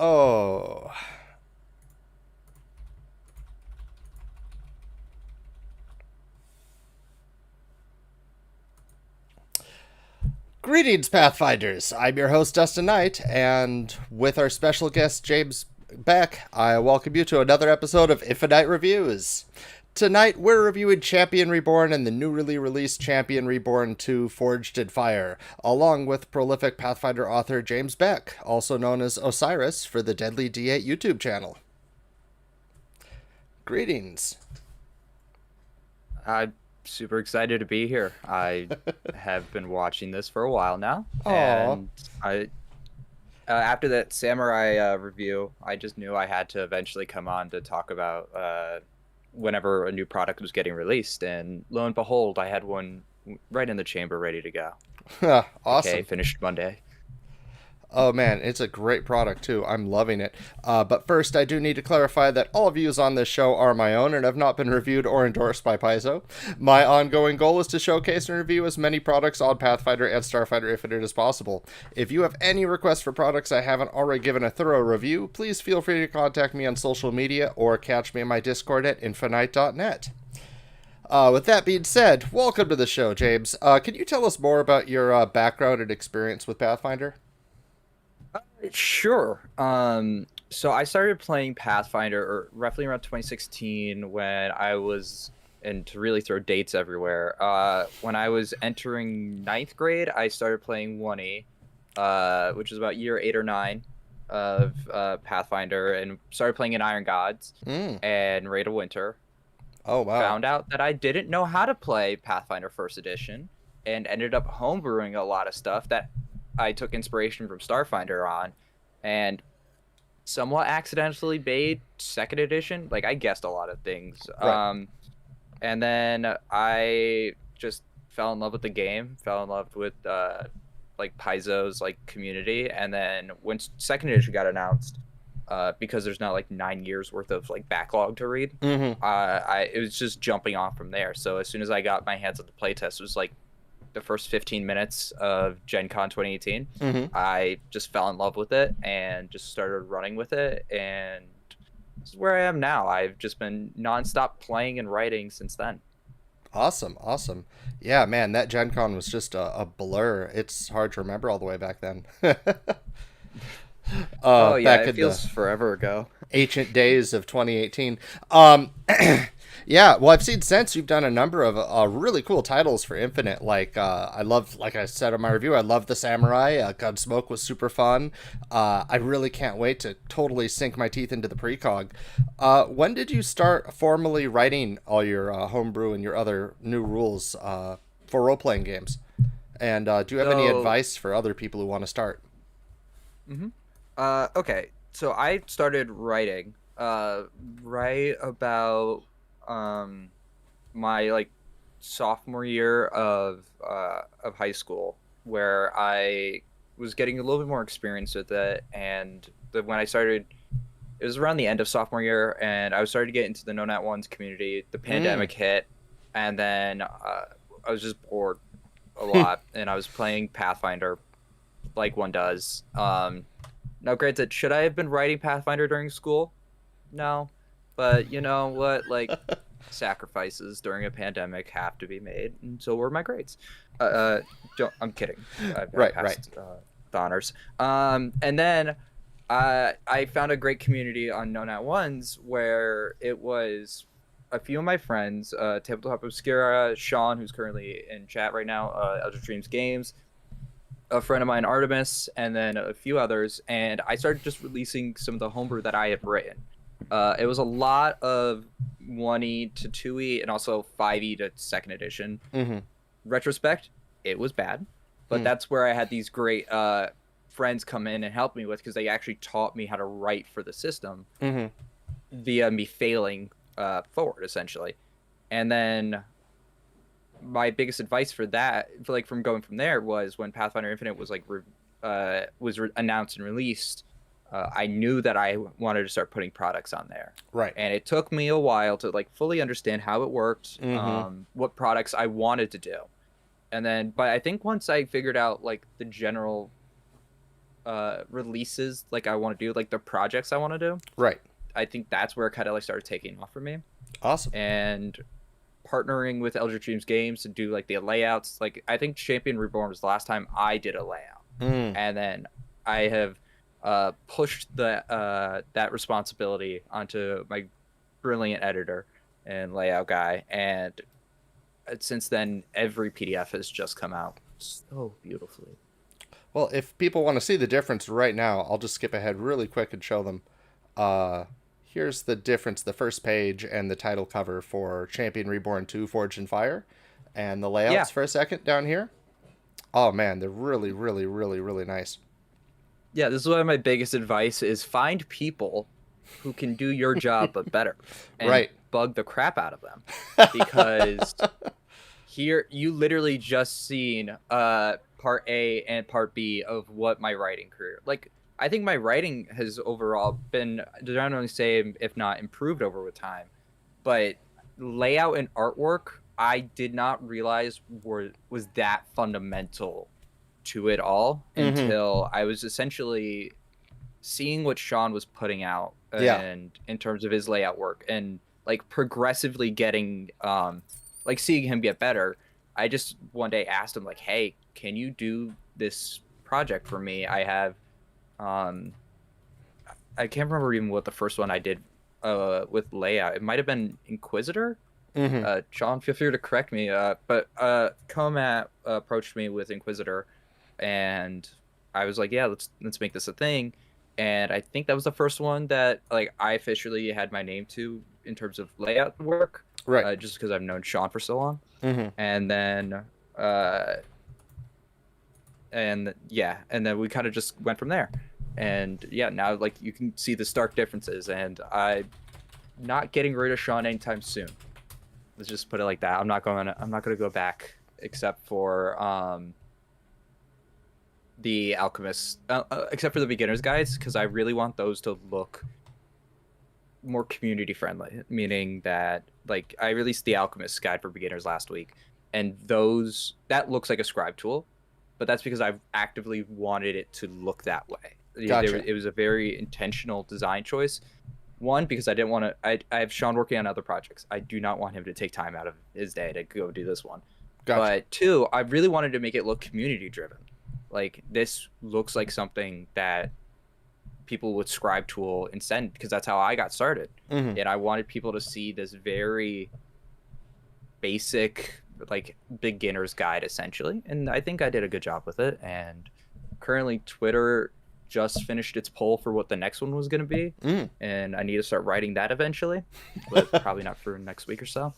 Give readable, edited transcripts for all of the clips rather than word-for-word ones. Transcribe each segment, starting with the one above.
Oh. Greetings, Pathfinders. I'm your host, Dustin Knight, and with our special guest, James Beck, I welcome you to another episode of Infiknight Reviews. Tonight, we're reviewing Champion Reborn and the newly released Champion Reborn 2 Forged in Fire, along with prolific Pathfinder author James Beck, also known as Osiris for the Deadly D8 YouTube channel. Greetings. I'm super excited to be here. I have been watching this for a while now, Aw. and I after that samurai review, I just knew I had to eventually come on to talk about whenever a new product was getting released, and lo and behold, I had one right in the chamber ready to go. Okay, Awesome. finished Monday. Oh man, it's a great product too. I'm loving it. But first, I do need to clarify that all views on this show are my own and have not been reviewed or endorsed by Paizo. My ongoing goal is to showcase and review as many products on Pathfinder and Starfighter Infinite as possible. If you have any requests for products I haven't already given a thorough review, please feel free to contact me on social media or catch me in my Discord at infinite.net. With that being said, welcome to the show, James. Can you tell us more about your background and experience with Pathfinder? Sure. So I started playing Pathfinder roughly around 2016 when I was, and to really throw dates everywhere, when I was entering ninth grade, I started playing 1E, which was about year 8 or 9 of Pathfinder, and started playing in Iron Gods and Raid of Winter. Oh, wow. Found out that I didn't know how to play Pathfinder First Edition, and ended up homebrewing a lot of stuff that I took inspiration from Starfinder on, and somewhat accidentally made second edition. Like, I guessed a lot of things. Right. And then I just fell in love with the game, fell in love with like Paizo's like community, and then when second edition got announced, because there's not like 9 years worth of like backlog to read, Mm-hmm. it was just jumping off from there. So as soon as I got my hands on the playtest, it was like the first 15 minutes of Gen Con 2018, Mm-hmm. I just fell in love with it and just started running with it. And this is where I am now. I've just been nonstop playing and writing since then. Awesome. Awesome. Yeah, man, that Gen Con was just a blur. It's hard to remember all the way back then. Oh, yeah, Back it in the feels forever ago. ancient days of 2018. Um, yeah, well, I've seen since you've done a number of really cool titles for Infinite. Like, I love, like I said in my review, I love the Samurai. Gunsmoke was super fun. I really can't wait to totally sink my teeth into the precog. When did you start formally writing all your homebrew and your other new rules for role playing games? And do you have any So, advice for other people who want to start? mhm. Okay. So I started writing right about um my like sophomore year of high school, where I was getting a little bit more experience with it, and when I started, it was around the end of sophomore year, and I was starting to get into the No Nat Ones community. The Mm. pandemic hit, and then I was just bored a lot, and I was playing Pathfinder like one does. Now, granted, should I have been writing Pathfinder during school? No, but you know what? Like, sacrifices during a pandemic have to be made, and so were my grades. I'm kidding. I Right, right. passed the honors. And then I found a great community on No Nat Ones where it was a few of my friends, Tabletop Obscura, Sean, who's currently in chat right now, Elder Dreams Games, a friend of mine, Artemis, and then a few others, and I started just releasing some of the homebrew that I had written. It was a lot of 1E to 2E and also 5E to second edition. Mm-hmm. Retrospect, it was bad, but Mm. that's where I had these great friends come in and help me with, because they actually taught me how to write for the system Mm-hmm. via me failing forward, essentially. And then my biggest advice for that, like from going from there, was when Pathfinder Infinite was like announced and released. I knew that I wanted to start putting products on there, Right. and it took me a while to like fully understand how it worked, Mm-hmm. what products I wanted to do, and then. But I think once I figured out like the general releases like I want to do, like the projects I want to do, Right. I think that's where it kind of like started taking off for me. Awesome. And partnering with Eldritch Dreams Games to do like the layouts. Like I think Champion Reborn was the last time I did a layout, and then I have pushed the that responsibility onto my brilliant editor and layout guy, and since then every PDF has just come out so beautifully. Well, if people want to see the difference right now, I'll just skip ahead really quick and show them. Here's the difference, the first page and the title cover for Champion Reborn 2 Forged in Fire, and the layouts for a second down here. Oh man, they're really, really, really, really nice. Yeah, this is one of my biggest advice is find people who can do your job but better. And bug the crap out of them. Because here you literally just seen part A and part B of what my writing career. Like I think my writing has overall been generally same, if not improved over with time. But layout and artwork, I did not realize was that fundamental to it all until I was essentially seeing what Sean was putting out and in terms of his layout work and like progressively getting like seeing him get better. I just one day asked him like, hey, can you do this project for me? I have I can't remember even what the first one I did with layout. It might have been Inquisitor. Sean, feel free to correct me. But Comat approached me with Inquisitor, and I was like, yeah, let's make this a thing. And I think that was the first one that like I officially had my name to in terms of layout work, right? Just because I've known Sean for so long. And then and then we kind of just went from there. And yeah, now like you can see the stark differences, and I'm not getting rid of Sean anytime soon. Let's just put it like that. I'm not gonna go back except for the Alchemist, except for the beginner's guides, because I really want those to look more community friendly. Meaning that like I released the Alchemist guide for beginners last week, and that looks like a scribe tool, but that's because I've actively wanted it to look that way. Gotcha. It was a very intentional design choice. One, because I didn't want to. I have Sean working on other projects. I do not want him to take time out of his day to go do this one. Gotcha. But two, I really wanted to make it look community driven. Like this looks like something that people would scribe tool and send, because that's how I got started. And I wanted people to see this very basic like beginner's guide essentially. And I think I did a good job with it. And currently Twitter just finished its poll for what the next one was going to be, and I need to start writing that eventually, but probably not for next week or so.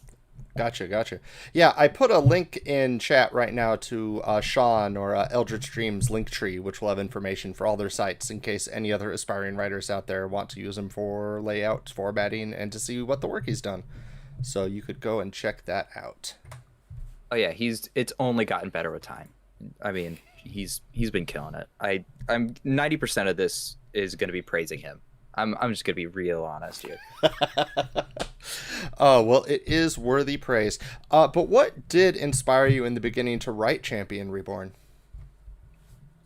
Gotcha. Yeah, I put a link in chat right now to Sean or Eldritch Dreams Linktree, which will have information for all their sites in case any other aspiring writers out there want to use them for layout, formatting, and to see what the work he's done. So you could go and check that out. Oh yeah, it's only gotten better with time. I mean, he's been killing it. I'm 90% of this is going to be praising him. I'm just going to be real honest here. Oh, well, it is worthy praise. But what did inspire you in the beginning to write Champion Reborn?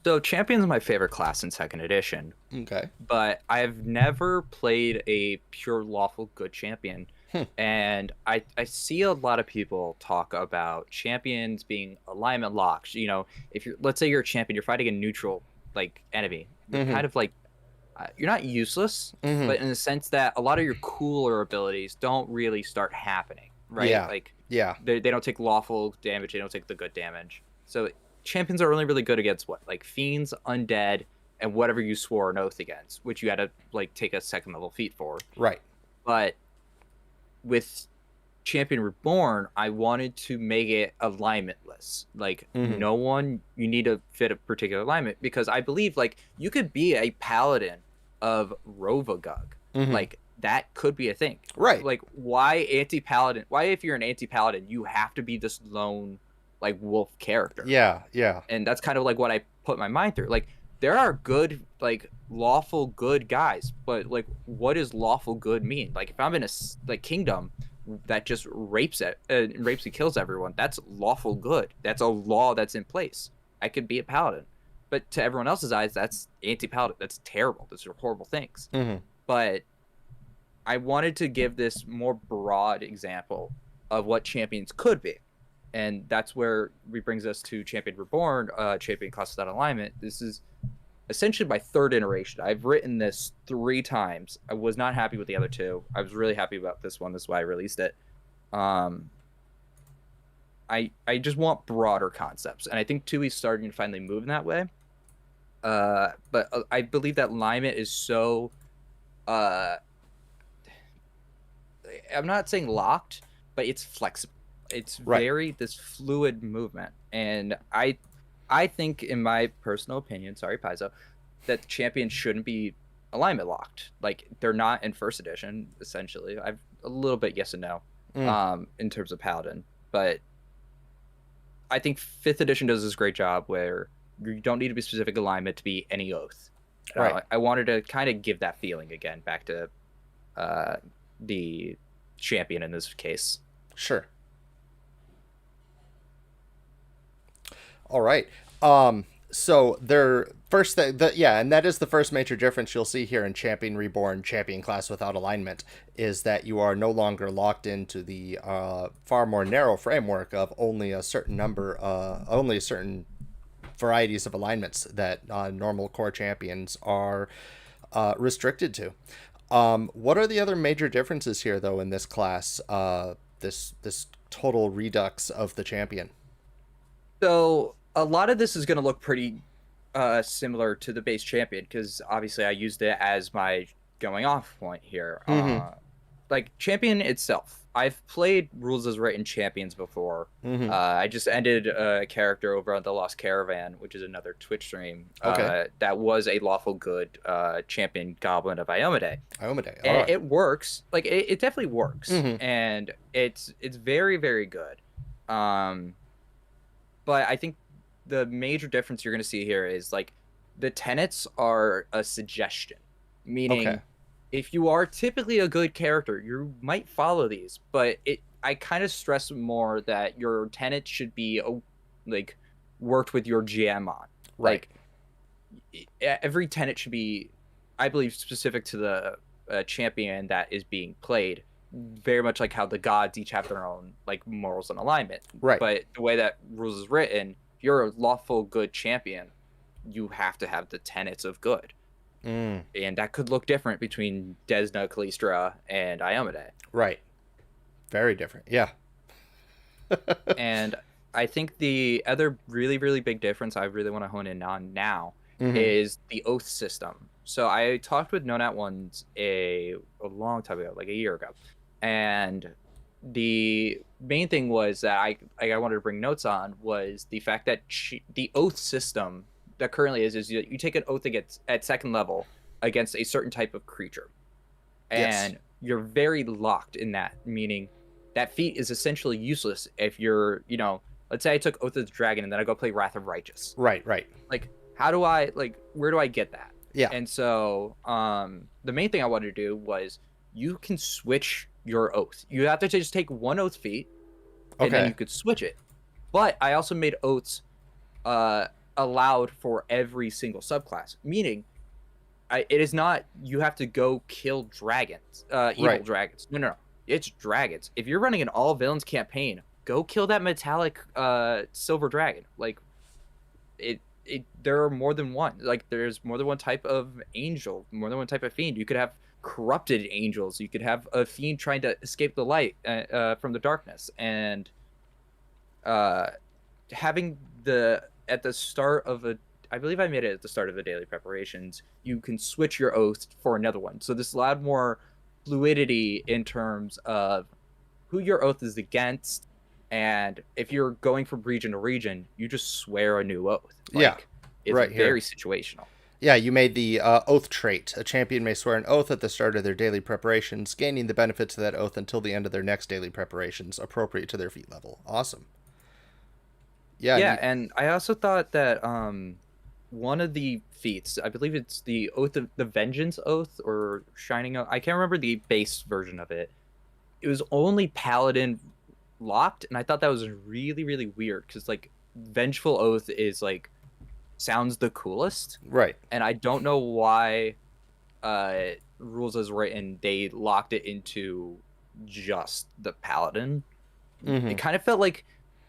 So Champion's my favorite class in 2nd edition. Okay. But I've never played a pure lawful good champion. And I see a lot of people talk about champions being alignment locked. You know, let's say you're a champion, you're fighting a neutral like enemy. You're kind of like you're not useless, but in the sense that a lot of your cooler abilities don't really start happening, right? Yeah. Like they don't take lawful damage, they don't take the good damage. So champions are only really good against what? Like fiends, undead, and whatever you swore an oath against, which you had to like take a 2nd level feat for. Right. But with Champion Reborn, I wanted to make it alignmentless. Like no one, you need to fit a particular alignment, because I believe like you could be a paladin of Rovagug. Like that could be a thing. Right. Like why anti-paladin? Why if you're an anti-paladin, you have to be this lone like wolf character? Yeah. And that's kind of like what I put my mind through. Like there are good like lawful good guys, but like what does lawful good mean? Like if I'm in a like kingdom that just rapes and kills everyone, that's lawful good. That's a law that's in place. I could be a paladin. but to everyone else's eyes, that's anti-paladin. That's terrible. Those are horrible things. Mm-hmm. But I wanted to give this more broad example of what champions could be. And that's where we brings us to Champion Reborn, Champion Class Without Alignment. This is essentially my third iteration. I've written this 3 times. I was not happy with the other 2. I was really happy about this one. That's why I released it. I just want broader concepts, and I think Tui's starting to finally move in that way. But I believe that alignment is so. I'm not saying locked, but it's flexible. It's very this fluid movement, and I think, in my personal opinion, sorry Paizo, that champions shouldn't be alignment locked. Like, they're not in first edition. Essentially, I've a little bit yes and no, in terms of paladin, but I think 5th edition does this great job where you don't need to be specific alignment to be any oath. I wanted to kind of give that feeling again back to the champion in this case. Sure. All right. So their first thing, and that is the first major difference you'll see here in Champion Reborn, Champion Class Without Alignment, is that you are no longer locked into the far more narrow framework of only a certain varieties of alignments that normal core champions are restricted to. What are the other major differences here, though, in this class? This total redux of the champion. So a lot of this is going to look pretty similar to the base champion, because obviously I used it as my going off point here. Like, champion itself, I've played rules as written champions before. I just ended a character over on the Lost Caravan, which is another Twitch stream. That was a lawful good champion goblin of Iomade. And it works. Like, it definitely works, and it's very, very good. But I think the major difference you're going to see here is, like, the tenets are a suggestion, meaning if you are typically a good character, you might follow these, but I kind of stress more that your tenets should be like worked with your GM on. Like, every tenet should be, I believe, specific to the champion that is being played. Very much like how the gods each have their own, like, morals and alignment. But the way that rules is written, if you're a lawful good champion, you have to have the tenets of good. And that could look different between Desna, Callistra, and Iomade. Right. Very different. Yeah. And I think the other really, really big difference I really want to hone in on now is the oath system. So I talked with No Nat Ones a long time ago, like a year ago. And the main thing was that I wanted to bring notes on was the fact that the oath system that currently is you take an oath at second level against a certain type of creature. And you're very locked in that, meaning that feat is essentially useless if you're, let's say I took Oath of the Dragon and then I go play Wrath of Righteous. Right. Like, where do I get that? Yeah. And so the main thing I wanted to do was you can switch your oath. You have to just take one oath feat, and then you could switch it. But I also made oaths allowed for every single subclass, meaning it is not you have to go kill dragons, evil dragons. No. It's dragons. If you're running an all villains campaign, go kill that metallic silver dragon. Like, there are more than one. Like, there's more than one type of angel, more than one type of fiend. You could have corrupted angels. You could have a fiend trying to escape the light from the darkness. And having at the start of I believe I made it at the start of the daily preparations, you can switch your oath for another one. So this allowed more fluidity in terms of who your oath is against. And if you're going from region to region, you just swear a new oath. It's very situational. Yeah, you made the oath trait. A champion may swear an oath at the start of their daily preparations, gaining the benefits of that oath until the end of their next daily preparations, appropriate to their feat level. Awesome. And I also thought that one of the feats, I believe it's the Oath of the Vengeance Oath or Shining Oath. I can't remember the base version of it. It was only Paladin locked, and I thought that was really, really weird because, like, Vengeful Oath is like sounds the coolest. Right. And I don't know why rules as written they locked it into just the paladin. Mm-hmm. It kind of felt like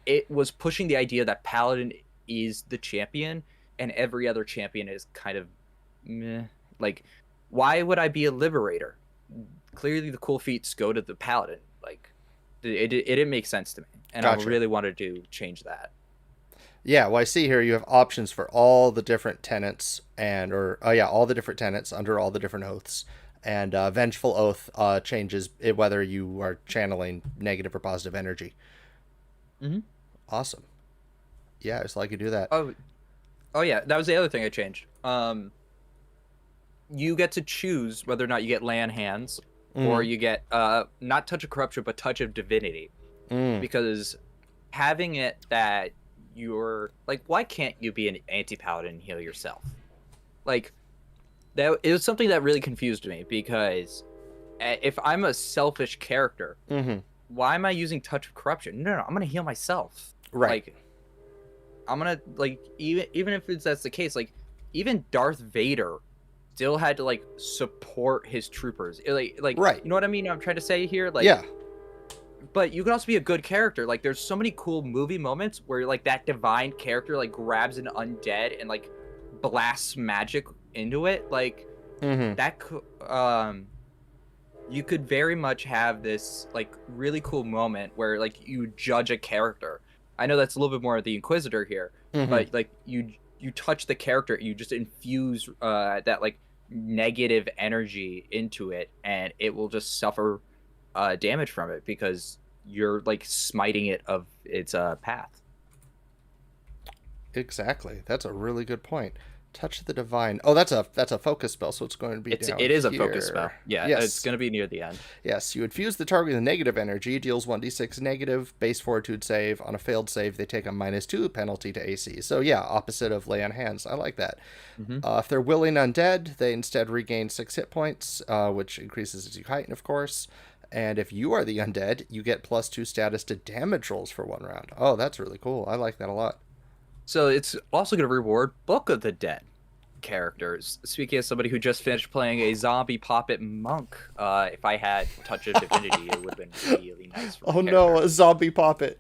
it was pushing the idea that paladin is the champion and every other champion is kind of meh. Like, why would I be a liberator? Clearly the cool feats go to the paladin. Like, it didn't make sense to me, and I Gotcha. really wanted to change that. Yeah, well, I see here you have options for all the different tenets all the different tenets under all the different oaths. And Vengeful Oath changes it whether you are channeling negative or positive energy. Mm-hmm. Awesome. Yeah, so I could do that. Oh yeah, that was the other thing I changed. You get to choose whether or not you get lay on hands or Mm, you get not touch of corruption but touch of divinity, mm, because having it that you're like, why can't you be an anti-paladin and heal yourself? Like, that it was something that really confused me, because if I'm a selfish character, mm-hmm. why am I using touch of corruption? No, I'm gonna heal myself. Right. Like, I'm gonna, like, even if that's the case, like, even Darth Vader still had to like support his troopers. Like Right. you know what I mean? I'm trying to say here, like, Yeah. but you can also be a good character. Like, there's so many cool movie moments where like that divine character like grabs an undead and like blasts magic into it. Like, Mm-hmm. that you could very much have this like really cool moment where like you judge a character. I know that's a little bit more of the Inquisitor here, Mm-hmm. but like you touch the character, you just infuse that like negative energy into it, and it will just suffer damage from it because you're like smiting it of its path. Exactly. That's a really good point. Touch the Divine. Oh, that's a focus spell, so it's going to be down It is a focus spell. here. Yeah, it's Yes. gonna be near the end. Yes, you infuse the target with negative energy, deals 1d6 negative, base fortitude save. On a failed save, they take a -2 penalty to AC. So, yeah, opposite of Lay on Hands. I like that. Mm-hmm. If they're willing undead, they instead regain 6 hit points, which increases as you heighten, of course. And if you are the undead, you get +2 status to damage rolls for 1 round. Oh, that's really cool. I like that a lot. So it's also going to reward Book of the Dead characters. Speaking as somebody who just finished playing a zombie puppet monk, if I had Touch of Divinity, it would have been really nice for Oh my no, character. a zombie poppet.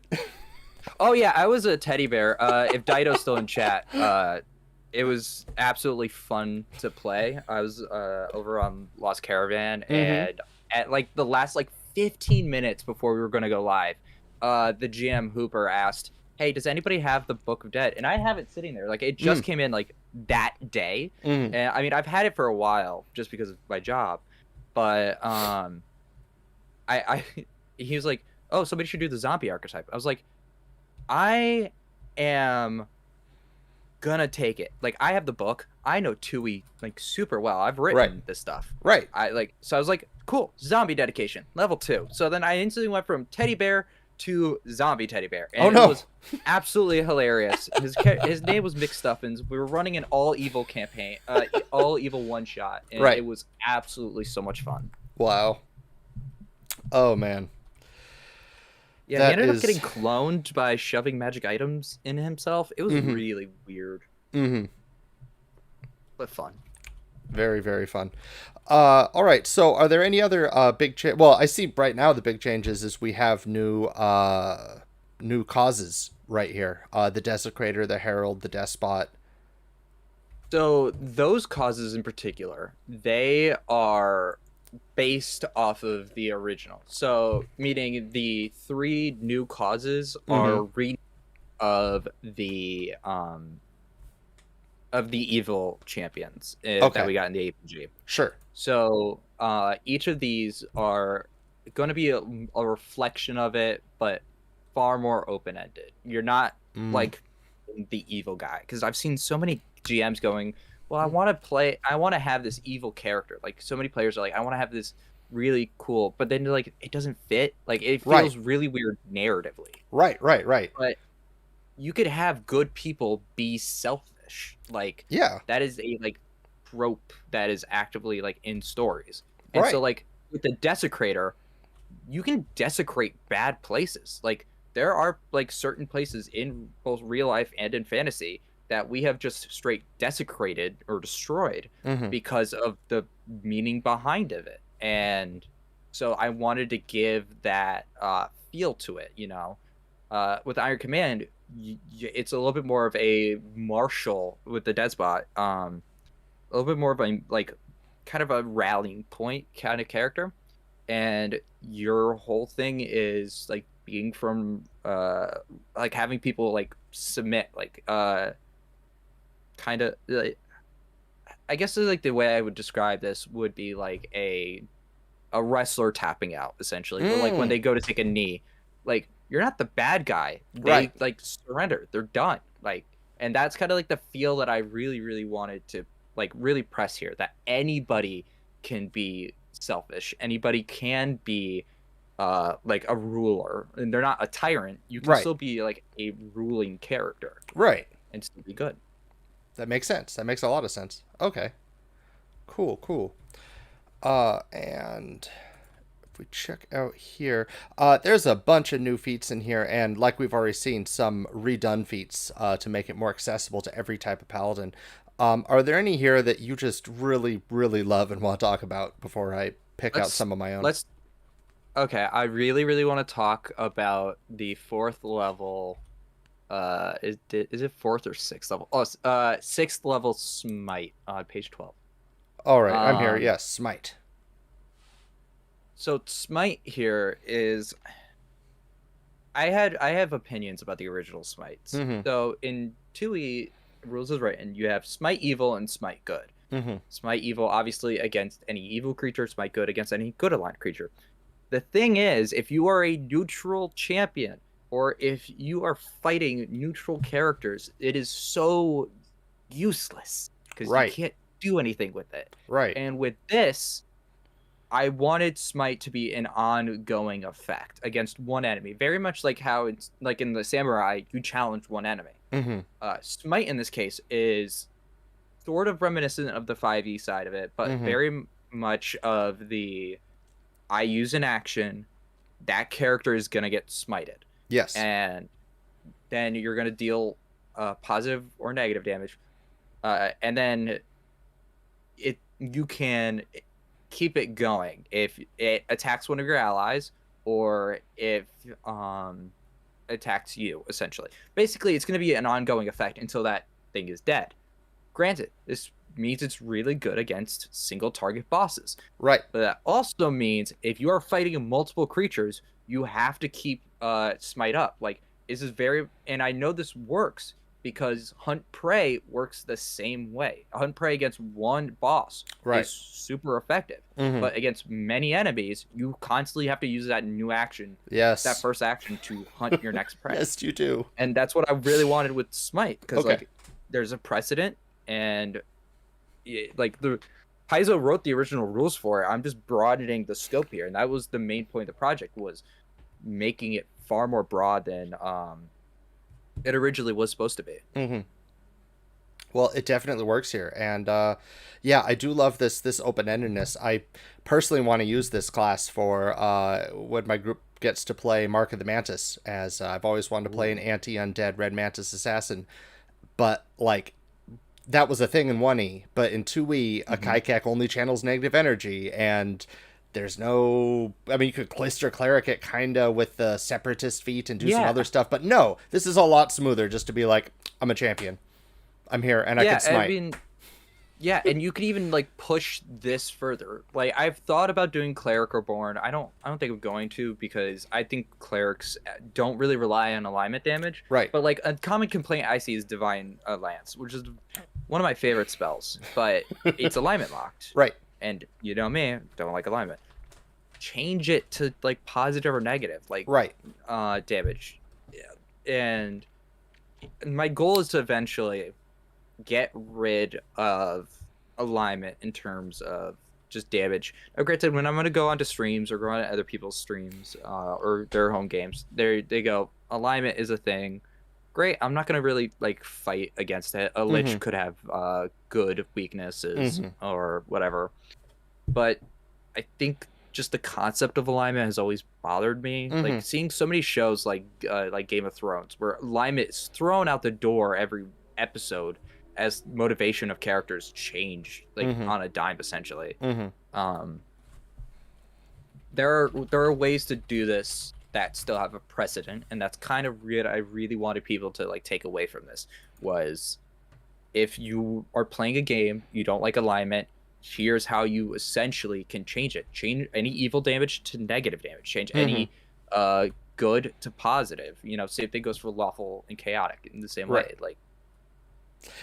Oh yeah, I was a teddy bear. If Dido's still in chat, it was absolutely fun to play. I was over on Lost Caravan, and at like the last like 15 minutes before we were going to go live, the GM Hooper asked, "Hey, does anybody have the Book of Dead?" And I have it sitting there. Like, it just came in like that day. And I mean, I've had it for a while just because of my job. But I he was like, "Oh, somebody should do the zombie archetype." I was like, I am gonna take it. Like, I have the book. I know Tui like super well. I've written this stuff. Right. I was like, cool, zombie dedication, level 2. So then I instantly went from teddy bear to zombie teddy bear. And Oh, no. it was absolutely hilarious. His name was McStuffins. We were running an all evil campaign, all evil one shot, and Right. it was absolutely so much fun. Wow. Oh man. Yeah, That he ended is- up getting cloned by shoving magic items in himself. It was really weird, but fun. Very, very fun. All right. So, are there any other big change? Well, I see right now the big changes is we have new causes right here. The Desecrator, the Herald, the Despot. So those causes in particular, they are based off of the original. So meaning the 3 new causes are of the evil champions that we got in the APG. Sure. So each of these are going to be a reflection of it, but far more open-ended. You're not like the evil guy, because I've seen so many GMs going, well, I want to have this evil character. Like, so many players are like, I want to have this really cool, but then like it doesn't fit. Like, it feels really weird narratively. Right. But you could have good people be selfish. Like, Yeah. that is a like trope that is actively like in stories. And so like with the Desecrator, you can desecrate bad places. Like, there are like certain places in both real life and in fantasy that we have just straight desecrated or destroyed Mm-hmm. because of the meaning behind of it. And so I wanted to give that feel to it, you know. With Iron Command, it's a little bit more of a martial with the Despot, a little bit more of a like kind of a rallying point kind of character, and your whole thing is like being from like having people like submit like kind of like, I guess like the way I would describe this would be like a wrestler tapping out essentially, or like when Mm. they go to take a knee, like you're not the bad guy, Right. they like surrender, they're done, like. And that's kind of like the feel that I really wanted to like really press here, that anybody can be selfish, anybody can be like a ruler, and they're not a tyrant, you can Right. still be like a ruling character Right. and still be good. That makes sense. That makes a lot of sense. Okay. Cool. Cool. And if we check out here, there's a bunch of new feats in here, and like we've already seen, some redone feats to make it more accessible to every type of paladin. Are there any here that you just really love and want to talk about before I pick out let's some of my own? let's Okay, I really want to talk about the fourth level. Is it fourth or sixth level? Oh, sixth level smite on page 12. All right, I'm here. Um, Yes, smite. so smite here is I have opinions about the original smites. Mm-hmm. So in 2e rules is written, you have smite evil and smite good. Mm-hmm. Smite evil obviously against any evil creature, smite good against any good aligned creature. The thing is, if you are a neutral champion, or if you are fighting neutral characters, it is so useless because you Right. can't do anything with it. Right. And with this, I wanted smite to be an ongoing effect against one enemy, very much like how it's like in the samurai, you challenge one enemy. Mm-hmm. Smite in this case is sort of reminiscent of the 5e side of it, but Mm-hmm. very much of the I use an action, that character is going to get smited. Yes. And then you're going to deal positive or negative damage. And then you can keep it going if it attacks one of your allies, or if attacks you, essentially. Basically, it's going to be an ongoing effect until that thing is dead. Granted, this means it's really good against single target bosses. Right. But that also means if you are fighting multiple creatures, you have to keep smite up. Like, this is very, and I know this works because hunt prey works the same way. Hunt prey against one boss Right. is super effective, Mm-hmm. but against many enemies, you constantly have to use that new action, Yes. that first action, to hunt your next prey. Yes, you do. And that's what I really wanted with smite, because Okay. like there's a precedent, and like the Paizo wrote the original rules for it. I'm just broadening the scope here, and that was the main point of the project, was making it far more broad than it originally was supposed to be. Mm-hmm. Well, it definitely works here, and yeah, I do love this open-endedness. I personally want to use this class for when my group gets to play Mark of the Mantis, as I've always wanted to play an anti-undead red mantis assassin, but like that was a thing in 1e, but in 2e, a Kaikak only channels negative energy, and there's no... I mean, you could Cloister Cleric it kinda with the Separatist feat and do some Yeah. other stuff, but no, this is a lot smoother just to be like, I'm a champion. I'm here, and I Yeah, can smite. I mean, yeah, and you could even like push this further. Like, I've thought about doing Cleric Reborn. I don't think I'm going to, because I think clerics don't really rely on alignment damage. Right. But like a common complaint I see is Divine Lance, which is one of my favorite spells, but it's alignment locked. Right. And you know me, don't like alignment. Change it to like positive or negative, like Right. damage. Yeah. And my goal is to eventually get rid of alignment in terms of just damage. Now, granted, when I'm going to go onto streams or go on to other people's streams or their home games, they go, alignment is a thing. Great. I'm not going to really like fight against it. A lich could have good weaknesses or whatever. But I think just the concept of alignment has always bothered me. Mhm. Like seeing so many shows like Game of Thrones, where alignment is thrown out the door every episode as motivation of characters change like Mm-hmm. on a dime essentially. Mm-hmm. There are ways to do this that still have a precedent, and that's kind of weird. I really wanted people to like take away from this was if you are playing a game, you don't like alignment, here's how you essentially can change it. Change any evil damage to negative damage. Change any good to positive. You know, same thing goes for lawful and chaotic in the same way. Like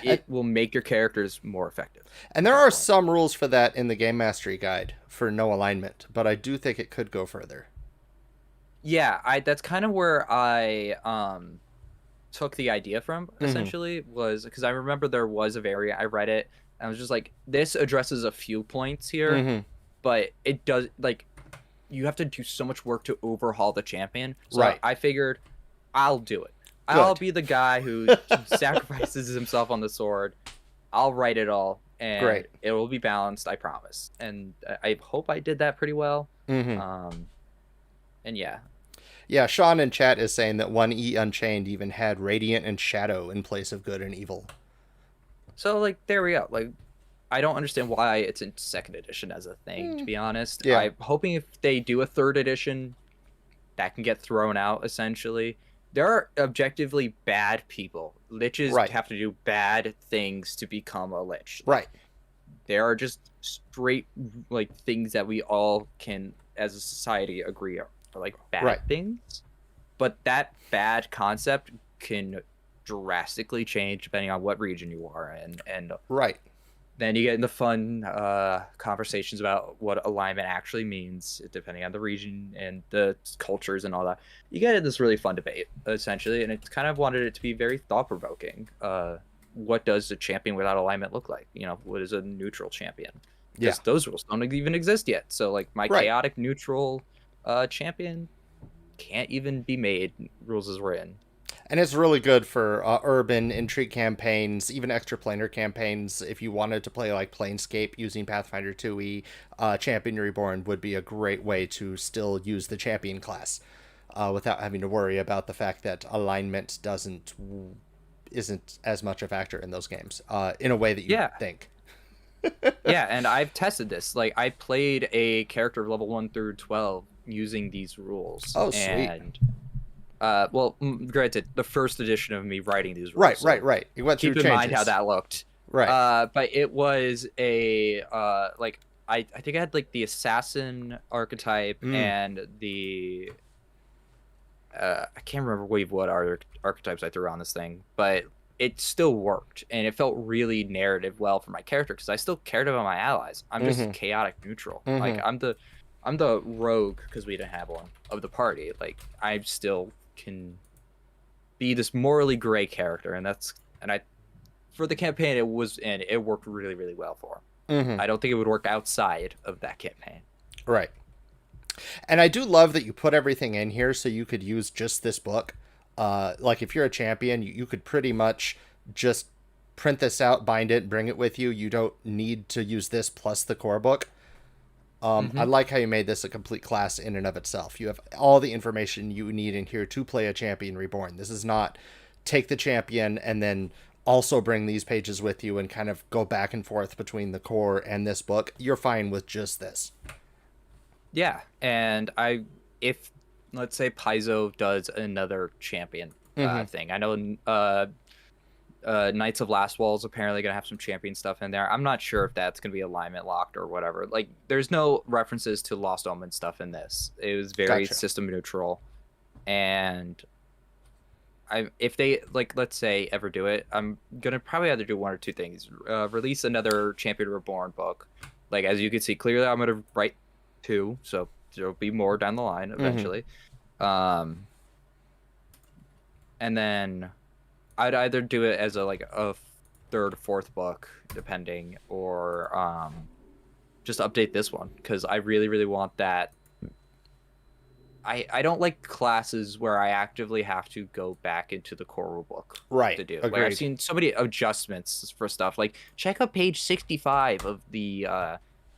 it will make your characters more effective. And there are some rules for that in the Game Mastery Guide for no alignment, but I do think it could go further. Yeah, that's kind of where I took the idea from essentially was because I remember there was a variant. I read it and I was just like, this addresses a few points here, but it does like you have to do so much work to overhaul the champion. So I figured I'll do it. Good. I'll be the guy who sacrifices himself on the sword. I'll write it all, and it will be balanced. I promise. And I hope I did that pretty well. And yeah. Yeah, Sean in chat is saying that 1E Unchained even had Radiant and Shadow in place of Good and Evil. So, like, there we go. Like, I don't understand why it's in 2nd edition as a thing, to be honest. Yeah. I'm hoping if they do a 3rd edition, that can get thrown out, essentially. There are objectively bad people. Liches have to do bad things to become a lich. Right. There are just straight, like, things that we all can, as a society, agree are like bad things, but that bad concept can drastically change depending on what region you are in, and then you get into fun conversations about what alignment actually means depending on the region and the cultures and all that. You get in this really fun debate essentially, and it's kind of wanted it to be very thought-provoking. What does a champion without alignment look like? You know, what is a neutral champion? Because those rules don't even exist yet. So like my chaotic neutral champion can't even be made, rules as written. And it's really good for urban intrigue campaigns, even extra planar campaigns. If you wanted to play like Planescape using Pathfinder 2e, Champion Reborn would be a great way to still use the champion class without having to worry about the fact that alignment isn't as much a factor in those games in a way that you think. Yeah, and I've tested this. Like I played a character level 1 through 12 using these rules. Oh, sweet. And well, granted, the 1st edition of me writing these rules. Right. You went through changes. Keep in mind how that looked. Right. But it was a like I think I had like the assassin archetype and the I can't remember what archetypes I threw on this thing, but it still worked and it felt really narrative well for my character because I still cared about my allies. I'm just chaotic neutral. Like I'm the rogue because we didn't have one of the party. Like I still can be this morally gray character, and I for the campaign it worked really, really well for him. I don't think it would work outside of that campaign. Right. And I do love that you put everything in here so you could use just this book. Like if you're a champion, you could pretty much just print this out, bind it, bring it with you. You don't need to use this plus the core book. I like how you made this a complete class in and of itself. You have all the information you need in here to play a Champion Reborn. This is not take the champion and then also bring these pages with you and kind of go back and forth between the core and this book. You're fine with just this. Yeah. And if let's say Paizo does another champion thing. I know Knights of Last Wall is apparently going to have some champion stuff in there. I'm not sure if that's going to be alignment locked or whatever. Like, there's no references to Lost Omen stuff in this. It was very system neutral. And if they, like, let's say, ever do it, I'm going to probably either do one or two things. Release another Champion Reborn book. Like, as you can see, clearly I'm going to write 2, so there'll be more down the line eventually. And then I'd either do it as a 3rd or 4th book, depending, or just update this one because I really, really want that. I don't like classes where I actively have to go back into the core rulebook to do. Like, I've seen so many adjustments for stuff. Like check out page 65 of the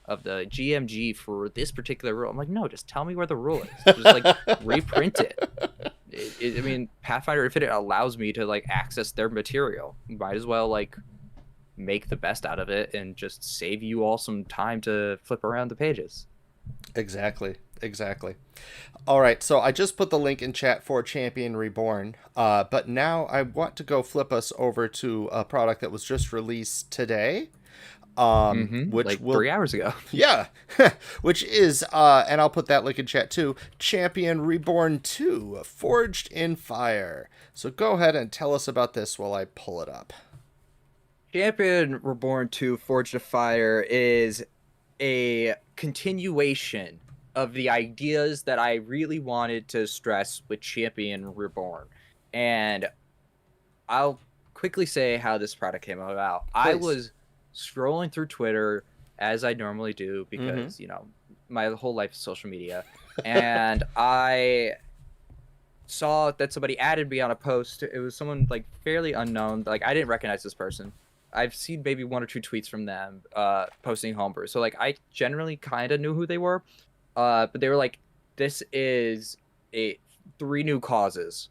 GMG for this particular rule. I'm like, no, just tell me where the rule is. Just reprint it. I mean, Pathfinder Infinite allows me to like access their material. Might as well like make the best out of it and just save you all some time to flip around the pages. Exactly. Exactly. All right, so I just put the link in chat for Champion Reborn, but now I want to go flip us over to a product that was just released today, which Like will 3 hours ago. yeah, which is and I'll put that link in chat too. Champion Reborn 2, Forged in Fire. So go ahead and tell us about this while I pull it up. Champion Reborn 2 Forged of Fire is a continuation of the ideas that I really wanted to stress with Champion Reborn. And I'll quickly say how this product came about. Please. I was scrolling through Twitter as I normally do because, my whole life is social media. And I saw that somebody added me on a post. It was someone like fairly unknown. Like I didn't recognize this person. I've seen maybe 1 or 2 tweets from them posting homebrew. So like I generally kind of knew who they were. But they were like, this is 3 new causes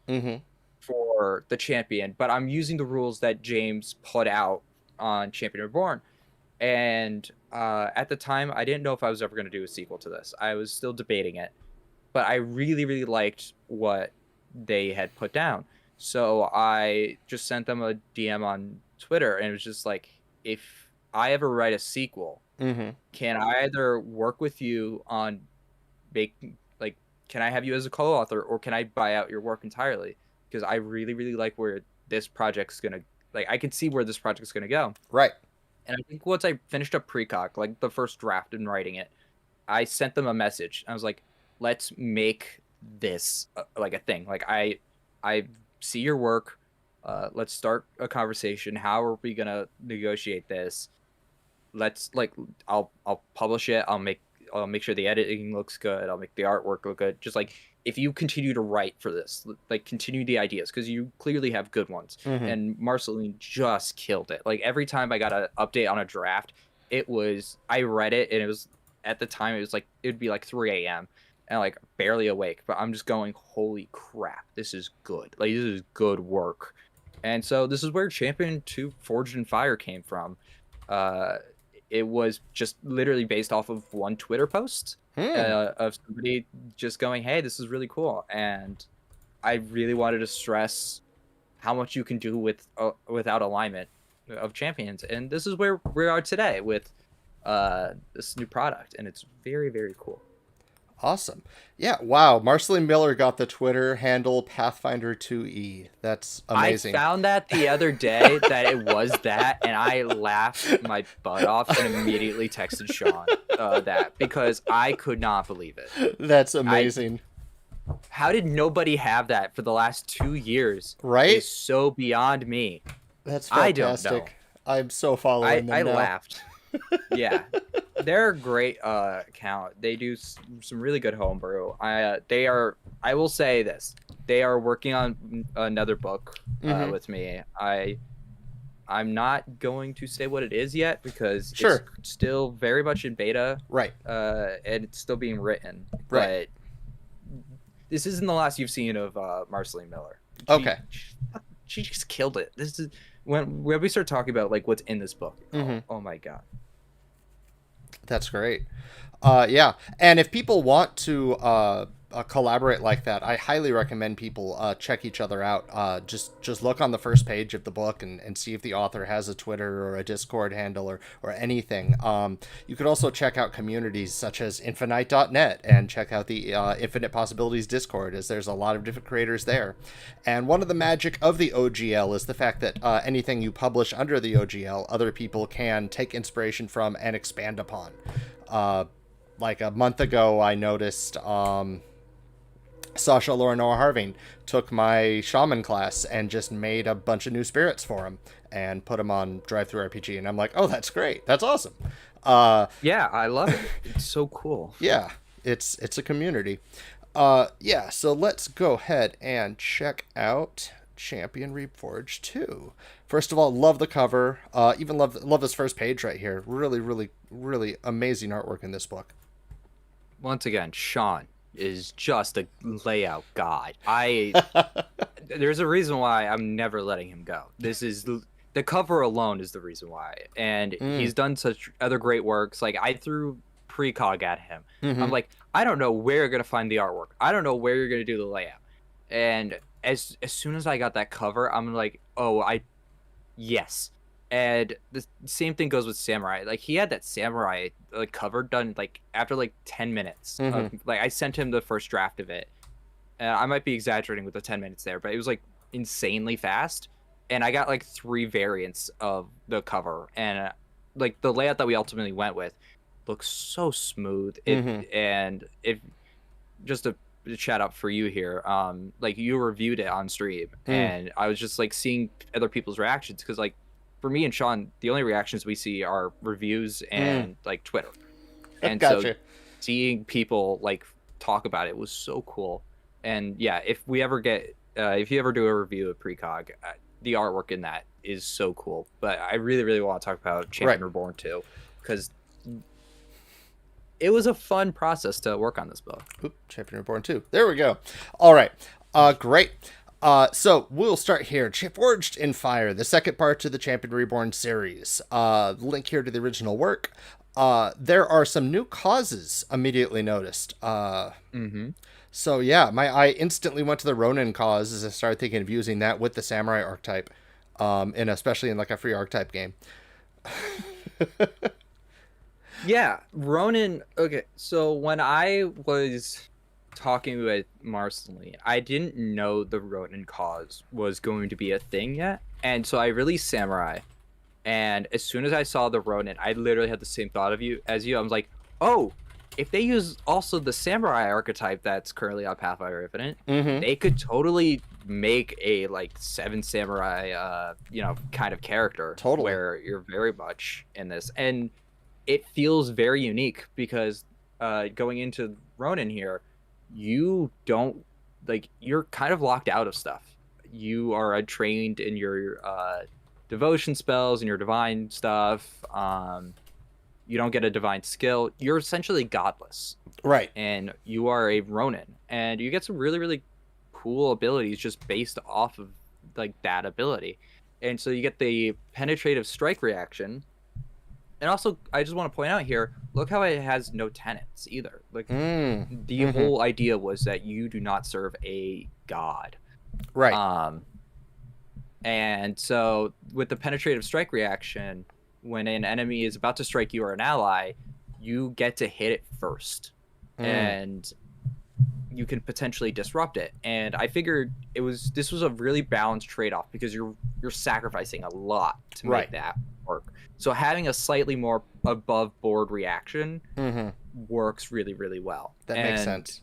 for the champion, but I'm using the rules that James put out on Champion Reborn. And at the time, I didn't know if I was ever going to do a sequel to this. I was still debating it, but I really, really liked what they had put down. So I just sent them a DM on Twitter, and it was just like, if I ever write a sequel, can I either work with you on can I have you as a co-author, or can I buy out your work entirely? Because I really, really like where this project's gonna I can see where this project's gonna go. Right. And I think once I finished up Precog, like the first draft and writing it, I sent them a message. I was like, let's make this like a thing. Like I see your work. Let's start a conversation. How are we gonna negotiate this? Let's I'll publish it. I'll make sure the editing looks good. I'll make the artwork look good. Just like if you continue to write for this, like continue the ideas, because you clearly have good ones. And Marceline just killed it. Like every time I got an update on a draft, I read it, and it was at the time it was like it would be like 3 a.m. and like barely awake, but I'm just going, holy crap, this is good. Like this is good work. And so this is where Champion 2 Forged in Fire came from. It was just literally based off of 1 Twitter post of somebody just going, hey, this is really cool. And I really wanted to stress how much you can do without alignment of champions. And this is where we are today with this new product. And it's very, very cool. Awesome. Yeah, wow. Marceline Miller got the Twitter handle Pathfinder2E. That's amazing. I found that the other day that it was that, and I laughed my butt off and immediately texted Sean that because I could not believe it. That's amazing. How did nobody have that for the last 2 years? Right? It's so beyond me. That's fantastic. I don't know. I'm so following them now. I laughed. Yeah. They're a great account. They do some really good homebrew. I will say this. They are working on another book with me. I'm not going to say what it is yet because it's still very much in beta. Right. And it's still being written. Right. But this isn't the last you've seen of Marceline Miller. She just killed it. This is when we start talking about like what's in this book. Oh my god. That's great. Yeah. And if people want to collaborate like that, I highly recommend people check each other out. Just look on the first page of the book and see if the author has a Twitter or a Discord handle or anything. You could also check out communities such as Infiknight.net and check out the Infinite Possibilities Discord, as there's a lot of different creators there. And one of the magic of the OGL is the fact that anything you publish under the OGL, other people can take inspiration from and expand upon. Like a month ago, I noticed Sasha Lorenoa Harving took my shaman class and just made a bunch of new spirits for him and put them on Drive-Thru RPG. And I'm like, oh, that's great. That's awesome. Yeah, I love it. It's so cool. Yeah, it's a community. Yeah, so let's go ahead and check out Champion Reforged 2. First of all, love the cover. Even love this first page right here. Really, really, really amazing artwork in this book. Once again, Sean, is just a layout god. There's a reason why I'm never letting him go. The cover alone is the reason why, and he's done such other great works. Like I threw precog at him. I'm like, I don't know where you're gonna find the artwork. I don't know where you're gonna do the layout. And as soon as I got that cover, I'm like, yes. And the same thing goes with Samurai. Like he had that Samurai cover done like after like 10 minutes. Like I sent him the first draft of it. I might be exaggerating with the 10 minutes there, but it was like insanely fast. And I got like 3 variants of the cover, and like the layout that we ultimately went with looks so smooth. And if just a shout out for you here, like you reviewed it on stream, and I was just like seeing other people's reactions, because like for me and Sean, the only reactions we see are reviews and like Twitter, and Gotcha. so seeing people like talk about it was so cool. And yeah, if you ever do a review of Precog, the artwork in that is so cool. But I really, really want to talk about Champion Reborn too, because it was a fun process to work on this book. Oop, Champion Reborn 2. There we go. All right. Great. So we'll start here. Forged in Fire, the second part to the Champion Reborn series. Link here to the original work. There are some new causes immediately noticed. So yeah, my eye instantly went to the Ronin cause as I started thinking of using that with the Samurai archetype, and especially in like a free archetype game. Yeah, Ronin. Okay, so when I was talking with Marceline, I didn't know the Ronin cause was going to be a thing yet, and so I released Samurai. And as soon as I saw the Ronin, I literally had the same thought of you as you. I was like, oh, if they use also the Samurai archetype that's currently on Pathfinder Infinite, they could totally make a like 7 Samurai, kind of character. Totally. Where you're very much in this, and it feels very unique because going into Ronin here, you don't you're kind of locked out of stuff. You are untrained in your devotion spells and your divine stuff. You don't get a divine skill. You're essentially godless. Right. And you are a Ronin. And you get some really, really cool abilities just based off of like that ability. And so you get the penetrative strike reaction. And also, I just want to point out here, look how it has no tenets either. Like the whole idea was that you do not serve a god. Right. And so with the penetrative strike reaction, when an enemy is about to strike you or an ally, you get to hit it first. And you can potentially disrupt it. And I figured this was a really balanced trade-off, because you're sacrificing a lot to make that work. So having a slightly more above board reaction works really, really well. That makes sense.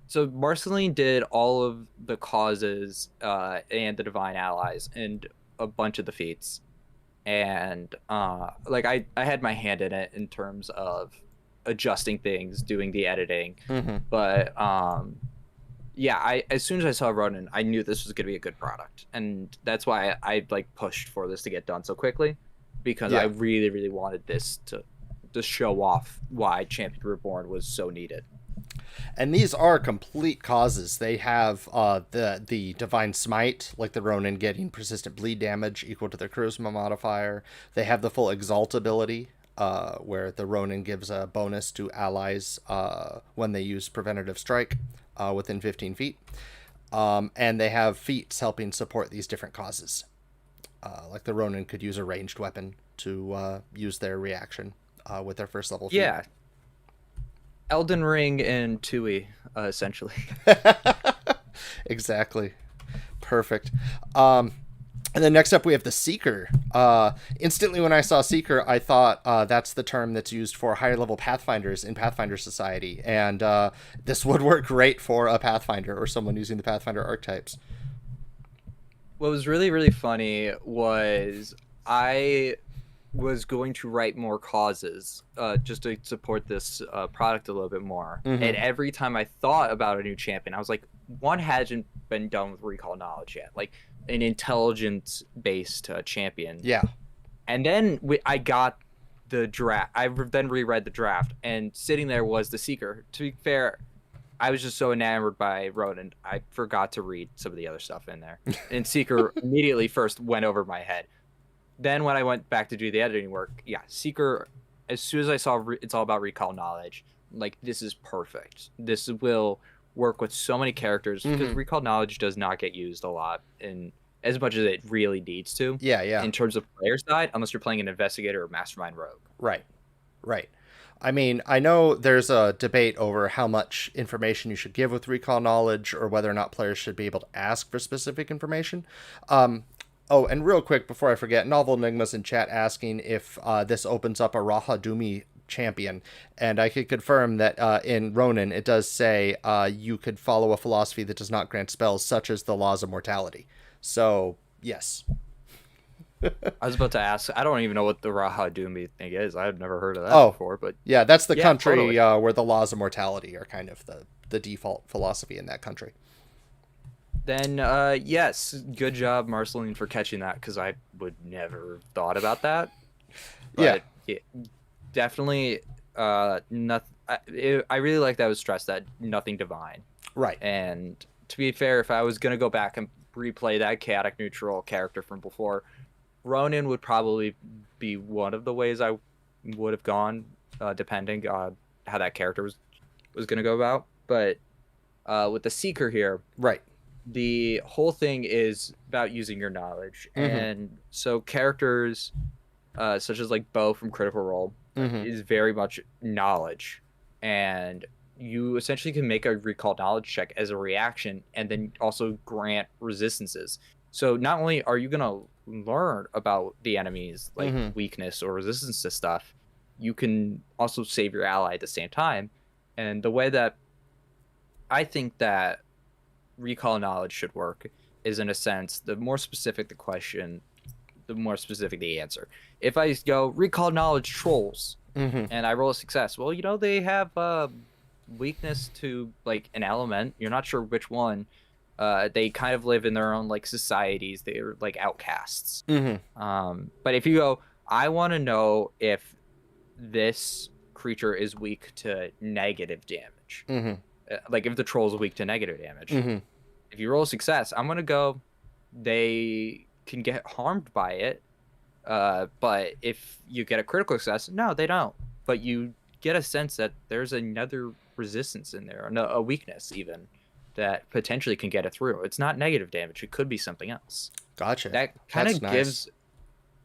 So Marceline did all of the causes and the divine allies and a bunch of the feats. And I had my hand in it in terms of adjusting things, doing the editing. But as soon as I saw Ronin, I knew this was going to be a good product. And that's why I pushed for this to get done so quickly, because I really, really wanted this to show off why Champion Reborn was so needed. And these are complete causes. They have the Divine Smite, like the Ronin getting persistent bleed damage equal to their charisma modifier. They have the full Exalt ability, where the Ronin gives a bonus to allies when they use preventative strike within 15 feet. And they have feats helping support these different causes. Like the Ronin could use a ranged weapon to use their reaction with their first level feat. Yeah. Elden Ring and Tui, essentially. Exactly. Perfect. And then next up we have the Seeker. Instantly when I saw Seeker, I thought that's the term that's used for higher level Pathfinders in Pathfinder Society. And this would work great for a Pathfinder or someone using the Pathfinder archetypes. What was really, really funny was I was going to write more causes just to support this product a little bit more. And every time I thought about a new champion, I was like, one hasn't been done with recall knowledge yet, like an intelligence based champion. Yeah. And then I got the draft. I then reread the draft, and sitting there was the Seeker. To be fair, I was just so enamored by Ronin, I forgot to read some of the other stuff in there. And Seeker immediately first went over my head. Then when I went back to do the editing work, yeah, Seeker, as soon as I saw it's all about recall knowledge, like, this is perfect. This will work with so many characters, because recall knowledge does not get used a lot in as much as it really needs to. Yeah. In terms of player side, unless you're playing an investigator or mastermind rogue. Right. I mean, I know there's a debate over how much information you should give with recall knowledge, or whether or not players should be able to ask for specific information. Oh, and real quick before I forget, Novel Enigmas in chat asking if this opens up a Rahadumi champion, and I could confirm that in Ronin it does say you could follow a philosophy that does not grant spells, such as the laws of mortality. So yes. I was about to ask. I don't even know what the Rahadumi thing is. I've never heard of that before. But yeah, that's the country totally. Where the laws of mortality are kind of the default philosophy in that country. Then yes, good job, Marceline, for catching that, because I would never thought about that. But yeah, definitely nothing. I really like that it was stressed that nothing divine. Right. And to be fair, if I was gonna go back and replay that chaotic neutral character from before, Ronin would probably be one of the ways I would have gone, depending on how that character was gonna go about. But with the Seeker here, right, the whole thing is about using your knowledge. And so characters such as like Bo from Critical Role is very much knowledge, and you essentially can make a recall knowledge check as a reaction, and then also grant resistances. So not only are you gonna learn about the enemy's like weakness or resistance to stuff, you can also save your ally at the same time. And the way that I think that recall knowledge should work is, in a sense, the more specific the question, the more specific the answer. If I go recall knowledge trolls and I roll a success, well, you know, they have weakness to like an element. You're not sure which one. They kind of live in their own like societies. They're like outcasts. But if you go, I want to know if this creature is weak to negative damage. Like if the troll is weak to negative damage. If you roll a success, I'm gonna go, they can get harmed by it. But if you get a critical success, no, they don't. But you get a sense that there's another resistance in there, a weakness even, that potentially can get it through. It's not negative damage. It could be something else. Gotcha. That kind of gives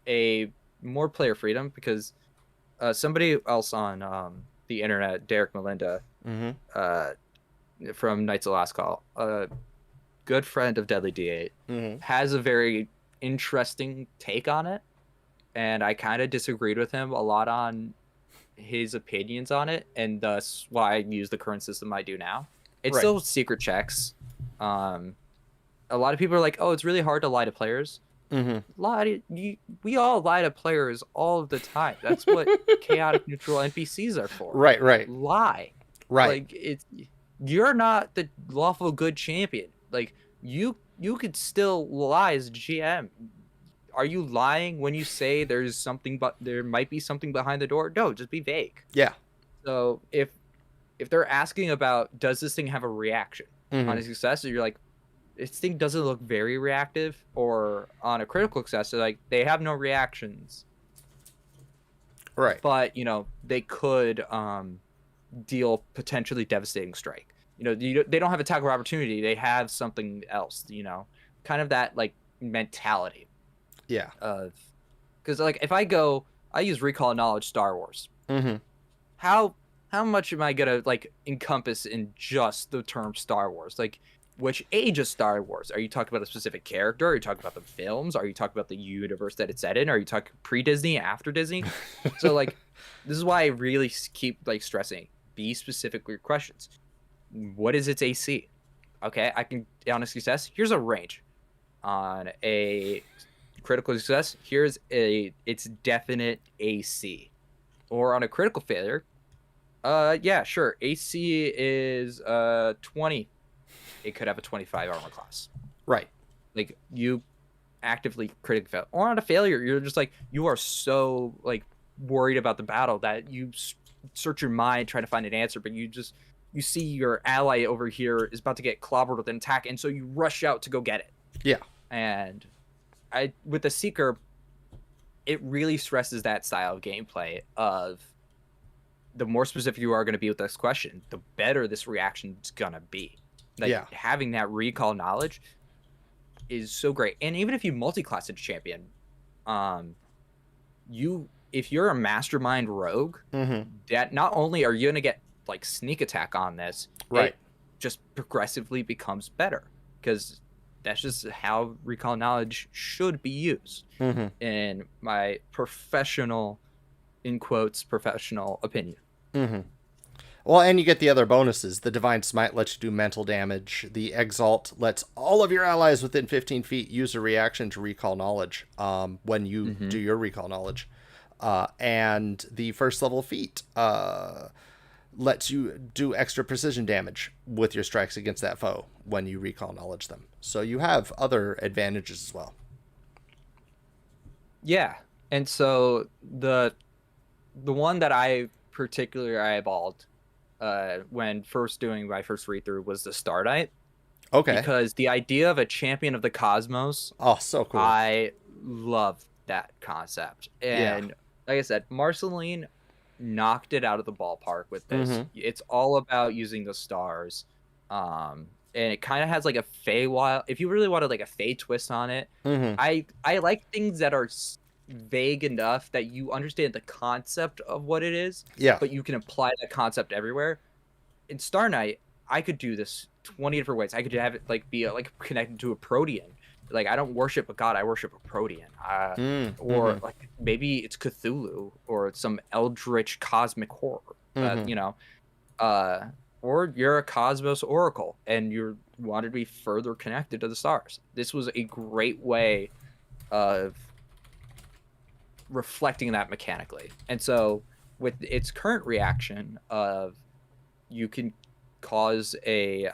a more player freedom, because somebody else on the internet, Derek Melinda, from Knights of Last Call, a good friend of Deadly D8, has a very interesting take on it. And I kind of disagreed with him a lot on his opinions on it, and thus why I use the current system I do now. It's still secret checks. A lot of people are like, oh, it's really hard to lie to players. We all lie to players all of the time. That's what chaotic neutral NPCs are for. Right. Lie. Like, you're not the lawful good champion. Like, you could still lie as a GM. Are you lying when you say there's something, but there might be something behind the door? No, just be vague. Yeah. So if they're asking about, does this thing have a reaction on a success, so you're like, this thing doesn't look very reactive, or on a critical success, they're like, they have no reactions. Right. But, you know, they could deal potentially devastating strike. You know, they don't have attack of opportunity. They have something else, you know, kind of that like mentality. Yeah. Because like if I use recall knowledge Star Wars. How much am I gonna like encompass in just the term Star Wars? Like, which age of Star Wars? Are you talking about a specific character? Are you talking about the films? Are you talking about the universe that it's set in? Are you talking pre-Disney, after Disney? So like, this is why I really keep like stressing, be specific with your questions. What is its AC? Okay, I can, on a success, here's a range. On a critical success, here's its definite AC. Or on a critical failure, yeah, sure, AC is 20. It could have a 25 armor class. Right. Like, you actively critically fail. Or on a failure, you're just like, you are so like worried about the battle that you search your mind trying to find an answer, but you just you see your ally over here is about to get clobbered with an attack, and so you rush out to go get it. Yeah. And with the Seeker, it really stresses that style of gameplay of the more specific you are going to be with this question, the better this reaction is going to be. Like, having that recall knowledge is so great. And even if you multi-class a champion, if you're a mastermind rogue, that not only are you going to get like sneak attack on this, right, it just progressively becomes better, because that's just how recall knowledge should be used in my professional, in quotes, professional opinion. Well, and you get the other bonuses. The Divine Smite lets you do mental damage. The Exalt lets all of your allies within 15 feet use a reaction to recall knowledge when you do your recall knowledge. And the first level feat lets you do extra precision damage with your strikes against that foe when you recall knowledge them. So you have other advantages as well. Yeah. And so the one that I particularly eyeballed when first doing my first read through was the Star Knight. Okay. Because the idea of a champion of the cosmos, oh, so cool. I love that concept. And like I said, Marceline knocked it out of the ballpark with this. It's all about using the stars. And it kind of has like a Feywild, if you really wanted like a Fey twist on it. I like things that are vague enough that you understand the concept of what it is, but you can apply that concept everywhere. In Star Knight, I could do this 20 different ways. I could have it like be like connected to a Protean. Like, I don't worship a god, I worship a Protean. Or like maybe it's Cthulhu or some eldritch cosmic horror. You know, or you're a Cosmos Oracle and you wanted to be further connected to the stars. This was a great way of reflecting that mechanically. And so with its current reaction of, you can cause a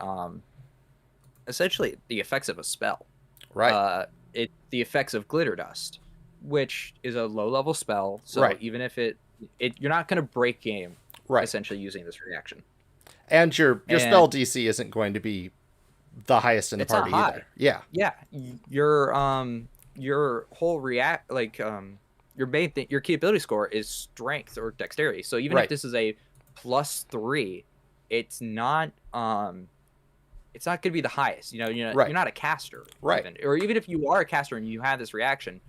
essentially the effects of a spell, right? The effects of glitter dust, which is a low level spell, so even if it you're not going to break game, essentially using this reaction. And your spell DC isn't going to be the highest in the party either. Your whole your main thing, your key ability score is strength or dexterity. So even if this is a +3, it's not going to be the highest. You're not a caster, even. Or even if you are a caster and you have this reaction,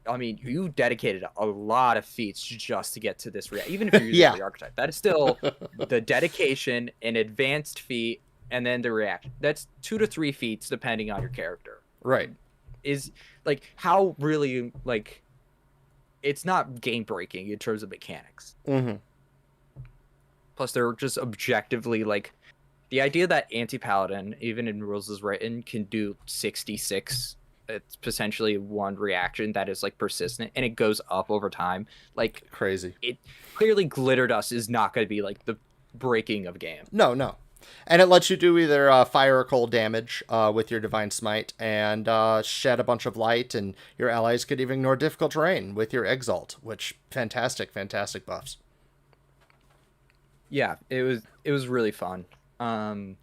I mean, you dedicated a lot of feats just to get to this reaction. Even if you're using the archetype, that is still the dedication, an advanced feat, and then the reaction. That's 2 to 3 feats depending on your character. Right. Is like how really like. It's not game breaking in terms of mechanics. Plus, they're just objectively like the idea that anti-paladin, even in rules as written, can do 66. It's potentially one reaction that is like persistent and it goes up over time. Like crazy. It clearly glitter dust is not going to be like the breaking of game. No. And it lets you do either fire or cold damage with your Divine Smite and shed a bunch of light, and your allies could even ignore difficult terrain with your Exalt, which fantastic buffs. Yeah, it was really fun. And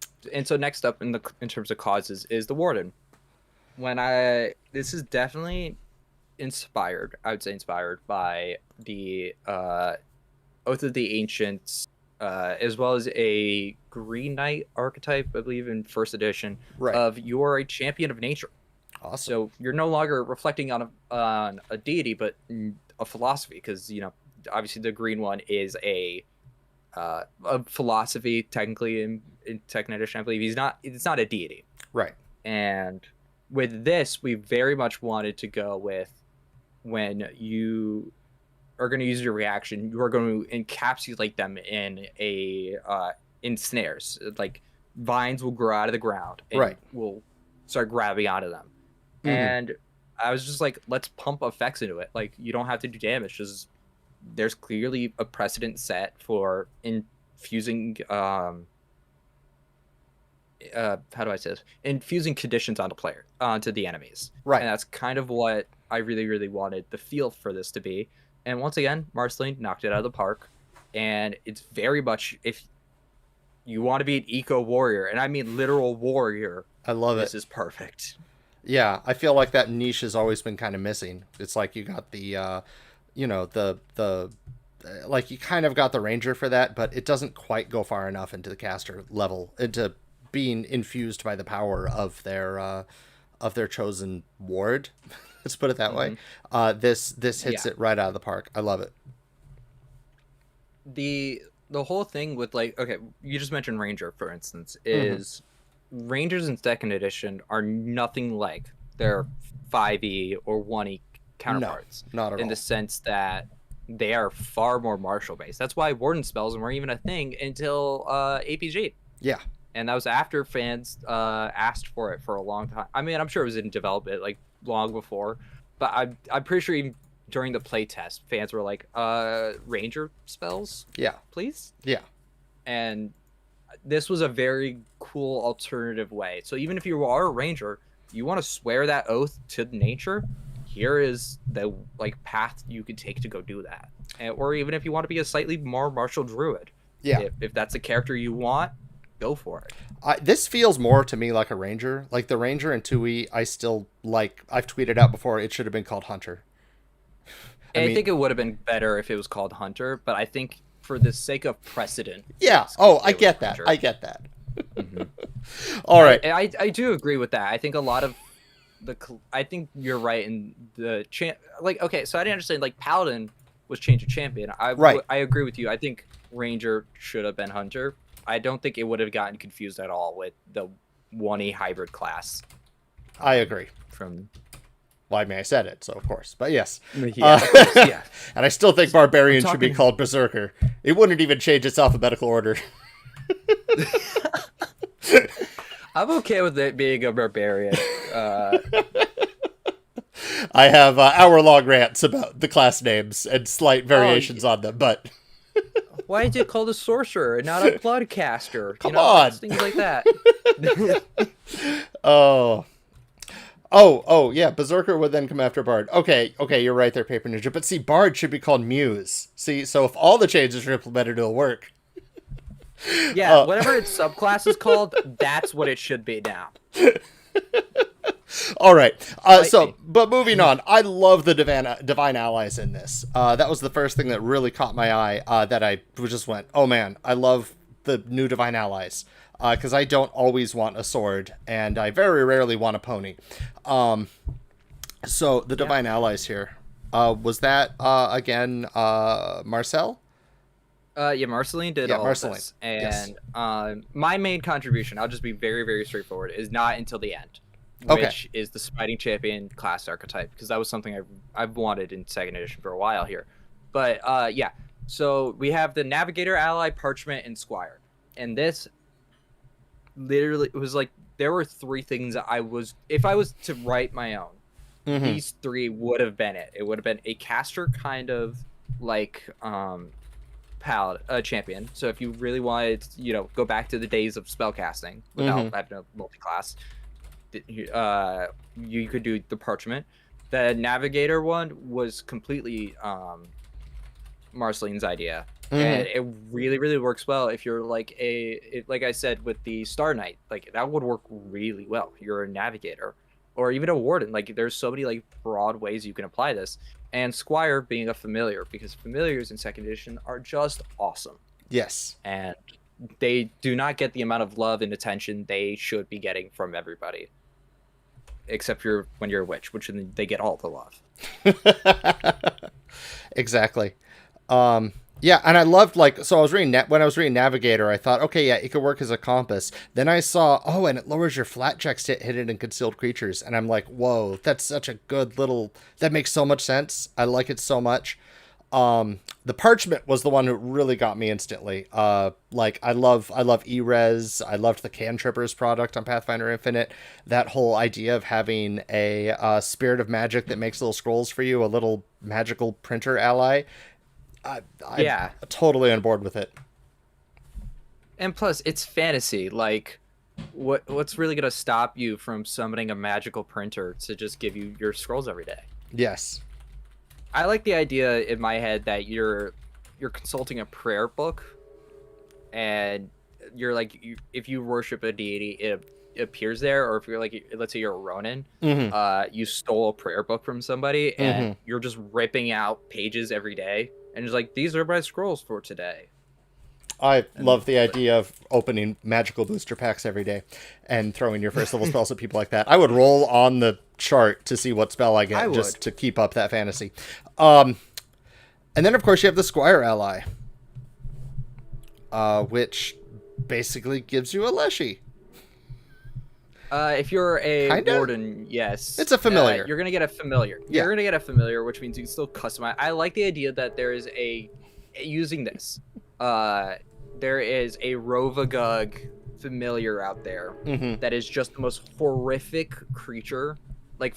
so next up in terms of causes is the Warden. This is definitely inspired, I would say inspired by the Oath of the Ancients, as well as a Green Knight archetype, I believe in first edition, of you are a champion of nature. Awesome. So you're no longer reflecting on a deity, but a philosophy, because obviously the green one is a philosophy technically in second edition. I believe it's not a deity. Right. And with this, we very much wanted to go with, when you are going to use your reaction, you are going to encapsulate them in snares. Like vines will grow out of the ground and will start grabbing onto them. And I was just like, let's pump effects into it. Like, you don't have to do damage. Just there's clearly a precedent set for infusing how do I say this? Infusing conditions onto the enemies. Right. And that's kind of what I really, really wanted the feel for this to be. And once again, Marceline knocked it out of the park. And it's very much, if you want to be an eco warrior, and I mean literal warrior, I love this it. is perfect. Yeah, I feel like that niche has always been kind of missing. It's like you got the, the like you kind of got the ranger for that, but it doesn't quite go far enough into the caster level into being infused by the power of their chosen ward. Let's put it that way. This hits Yeah. it right out of the park. I love it. The whole thing with like, okay, you just mentioned ranger for instance, is rangers in second edition are nothing like their 5e or 1e counterparts, not at in all. the sense that they are far more martial based. That's why warden spells weren't even a thing until APG. Yeah. And that was after fans asked for it for a long time. I mean, I'm sure it was in development like long before, but I'm pretty sure even during the playtest, fans were like, ranger spells, Yeah. please. Yeah. And this was a very cool alternative way. So even if you are a ranger, you want to swear that oath to nature, here is the like path you could take to go do that. Or even if you want to be a slightly more martial druid, Yeah. if that's the character you want, go for it. This feels more to me like a ranger. Like the ranger in 2e, I still like. I've tweeted out before. It should have been called hunter. I think it would have been better if it was called hunter, but I think for the sake of precedent, Yeah. Oh, I get that. I get that. All right. I do agree with that. I think a lot of I think you're right in the like, okay, so I didn't understand, like, paladin was changed to champion. Right. I agree with you. I think ranger should have been hunter. I don't think it would have gotten confused at all with the 1e hybrid class. I agree. From Well, I mean, I said it, so of course. But yes. yeah, of course, yeah. And I still think barbarian I'm should be talking- called berserker. It wouldn't even change its alphabetical order. I'm okay with it being a barbarian. I have hour-long rants about the class names and slight variations on them, but Why is it called a sorcerer and not a bloodcaster? Come on. Things like that. Oh, yeah, berserker would then come after bard. Okay, you're right there, Paper Ninja. But see, bard should be called muse. See, so if all the changes are implemented, it'll work. Yeah, whatever its subclass is called, that's what it should be now. All right. But moving on, I love the divine allies in this. That was the first thing that really caught my eye. That I just went, oh man, I love the new divine allies. Because I don't always want a sword, and I very rarely want a pony. So the divine allies here, was that again Marcel? Yeah, Marceline did all Marceline. of this. And Yes. My main contribution, I'll just be very, very straightforward, is not until the end. Okay. Which is the Smiting Champion class archetype, because that was something I've wanted in second edition for a while here. But yeah, so we have the Navigator, Ally, Parchment, and Squire. And this literally was like, there were three things that if I was to write my own, these three would have been it. It would have been a caster kind of like champion. So if you really wanted to, go back to the days of spellcasting without having a multi-class, you could do the Parchment. The Navigator one was completely Marceline's idea. And it really, really works well if you're like like I said with the Star Knight, like that would work really well. You're a navigator or even a warden. Like there's so many like broad ways you can apply this. And Squire being a familiar, because familiars in second edition are just awesome. Yes. And they do not get the amount of love and attention they should be getting from everybody. Except when you're a witch, which they get all the love. Exactly. Yeah, and I loved, so I was reading when I was reading Navigator, I thought, okay, yeah, it could work as a compass. Then I saw, and it lowers your flat checks to hidden and concealed creatures, and I'm like, whoa, that's such a good that makes so much sense. I like it so much. The Parchment was the one who really got me instantly. I love E-Res. I loved the Cantrippers product on Pathfinder Infinite. That whole idea of having a spirit of magic that makes little scrolls for you, a little magical printer ally. I'm totally on board with it. And plus, it's fantasy. Like, what's really gonna stop you from summoning a magical printer to just give you your scrolls every day? Yes. I like the idea in my head that you're consulting a prayer book, and you're like if you worship a deity, it appears there, or if you're like, let's say you're a Ronin, Mm-hmm. you stole a prayer book from somebody and Mm-hmm. you're just ripping out pages every day, and it's like, these are my scrolls for today. I And love the idea of opening magical booster packs every day and throwing your first level spells at people like that. I would roll on the chart to see what spell I I get just would. to keep up that fantasy. And then, of course, you have the Squire ally, which basically gives you a Leshy. If you're a Kinda? warden, yes, It's a familiar. you're gonna get a familiar. Yeah. You're gonna get a familiar, which means you can still customize. I like the idea that there is a using this. There is a Rovagug familiar out there Mm-hmm. that is just the most horrific creature, like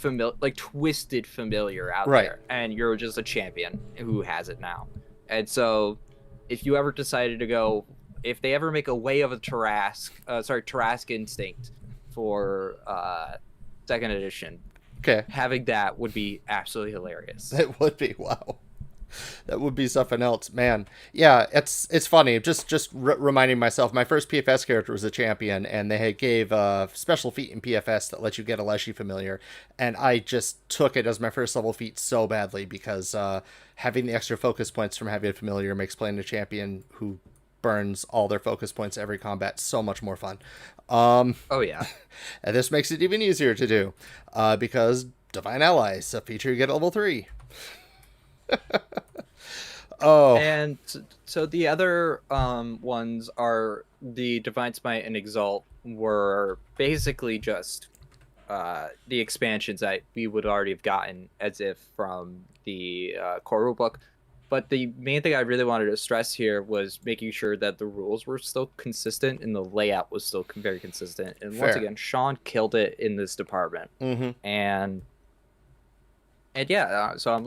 twisted familiar out Right. there, and you're just a champion who has it now. And so, if you ever decided to go, if they ever make a way of a Tarask Instinct for second edition, Okay. having that would be absolutely hilarious. It would be. Wow. That would be something else, man. Yeah, it's funny. Just reminding myself, my first PFS character was a champion, and they had gave a special feat in PFS that lets you get a Leshy familiar, and I just took it as my first level feat so badly because having the extra focus points from having a familiar makes playing a champion who burns all their focus points every combat so much more fun. Oh yeah. And this makes it even easier to do because Divine Allies, a feature you get at level 3. Oh. And so the other ones are the Divine Smite and Exalt, were basically just the expansions that we would already have gotten as if from the core rulebook. But the main thing I really wanted to stress here was making sure that the rules were still consistent and the layout was still very consistent. And once Fair. again, Sean killed it in this department. Mm-hmm. And yeah, so I'm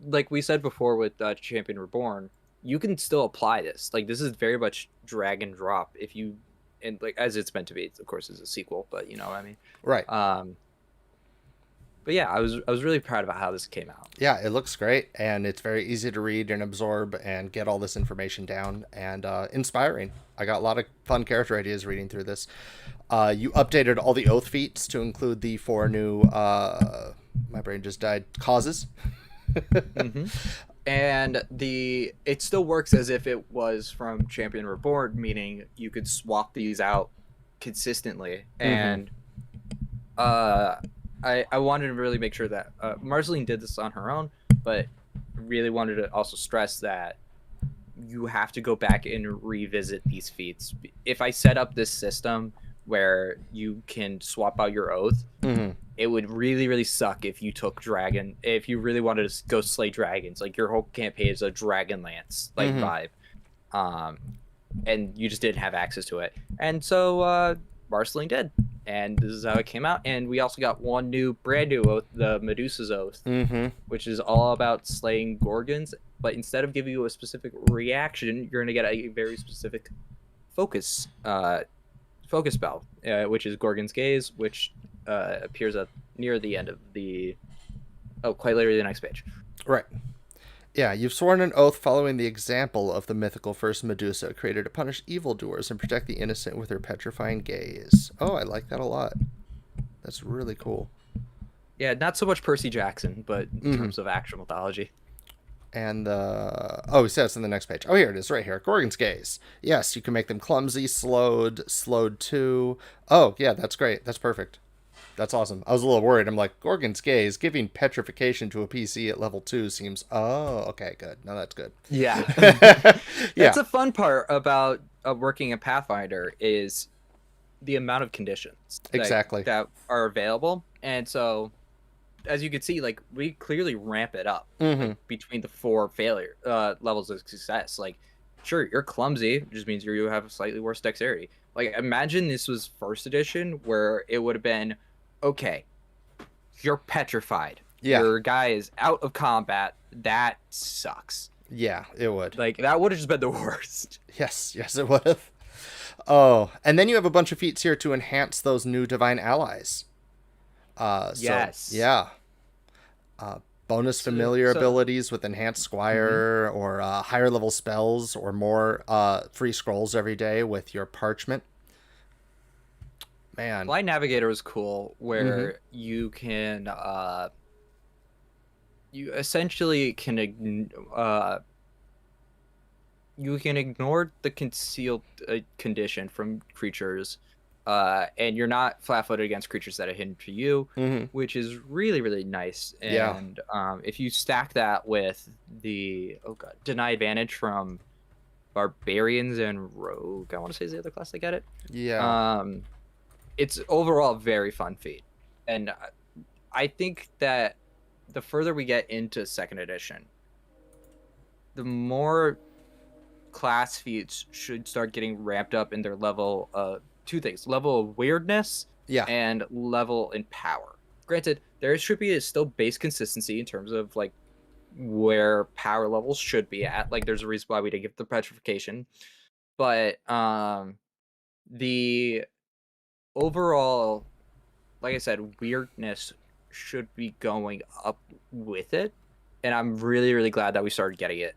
like we said before with Champion Reborn, you can still apply this. Like, this is very much drag and drop if you, and like as it's meant to be. Of course, it's a sequel, but you know what I mean. Right. But yeah, I was really proud about how this came out. Yeah, it looks great, and it's very easy to read and absorb and get all this information down, and inspiring. I got a lot of fun character ideas reading through this. You updated all the oath feats to include the 4 new, my brain just died, causes. Mm-hmm. And it still works as if it was from Champion Reborn, meaning you could swap these out consistently. And I wanted to really make sure that Marceline did this on her own, but really wanted to also stress that you have to go back and revisit these feats. If I set up this system where you can swap out your oath, it would really, really suck if you took dragon. If you really wanted to go slay dragons, like your whole campaign is a Dragonlance like vibe, and you just didn't have access to it. And so Marceline did, and this is how it came out. And we also got one brand new oath, the Medusa's Oath, which is all about slaying Gorgons. But instead of giving you a specific reaction, you're gonna get a very specific focus spell, which is Gorgon's Gaze, which appears near the end of quite literally the next page. Right. Yeah, you've sworn an oath following the example of the mythical first Medusa, created to punish evildoers and protect the innocent with her petrifying gaze. Oh, I like that a lot. That's really cool. Yeah, not so much Percy Jackson, but in terms of actual mythology. And he says it's in the next page. Oh, here it is, right here. Gorgon's Gaze. Yes, you can make them clumsy, slowed too. Oh, yeah, that's great. That's perfect. That's awesome. I was a little worried. I'm like, Gorgon's Gaze, giving petrification to a PC at level 2 seems... Oh, okay, good. No, that's good. Yeah. Yeah. That's a fun part about working in Pathfinder is the amount of conditions Exactly. that are available. And so, as you can see, like, we clearly ramp it up like, between the 4 levels of success. Like, sure, you're clumsy, which just means you have a slightly worse dexterity. Like, imagine this was first edition where it would have been, okay, you're petrified. Yeah. Your guy is out of combat. That sucks. Yeah, it would. Like, that would have just been the worst. Yes, it would have. Oh, and then you have a bunch of feats here to enhance those new divine allies. Yes. Yeah. bonus familiar abilities with enhanced squire, or higher level spells, or more free scrolls every day with your parchment. Man. Blind Navigator is cool, where you can you essentially can you can ignore the concealed condition from creatures, and you're not flat-footed against creatures that are hidden to you, which is really, really nice. And if you stack that with the deny advantage from barbarians and rogue, I want to say is the other class that get it. It's overall a very fun feat, and I think that the further we get into second edition, the more class feats should start getting ramped up in their level of two things: level of weirdness, and level in power. Granted, there should be still base consistency in terms of like where power levels should be at. Like, there's a reason why we didn't give the petrification, but the overall, like I said, weirdness should be going up with it, and I'm really, really glad that we started getting it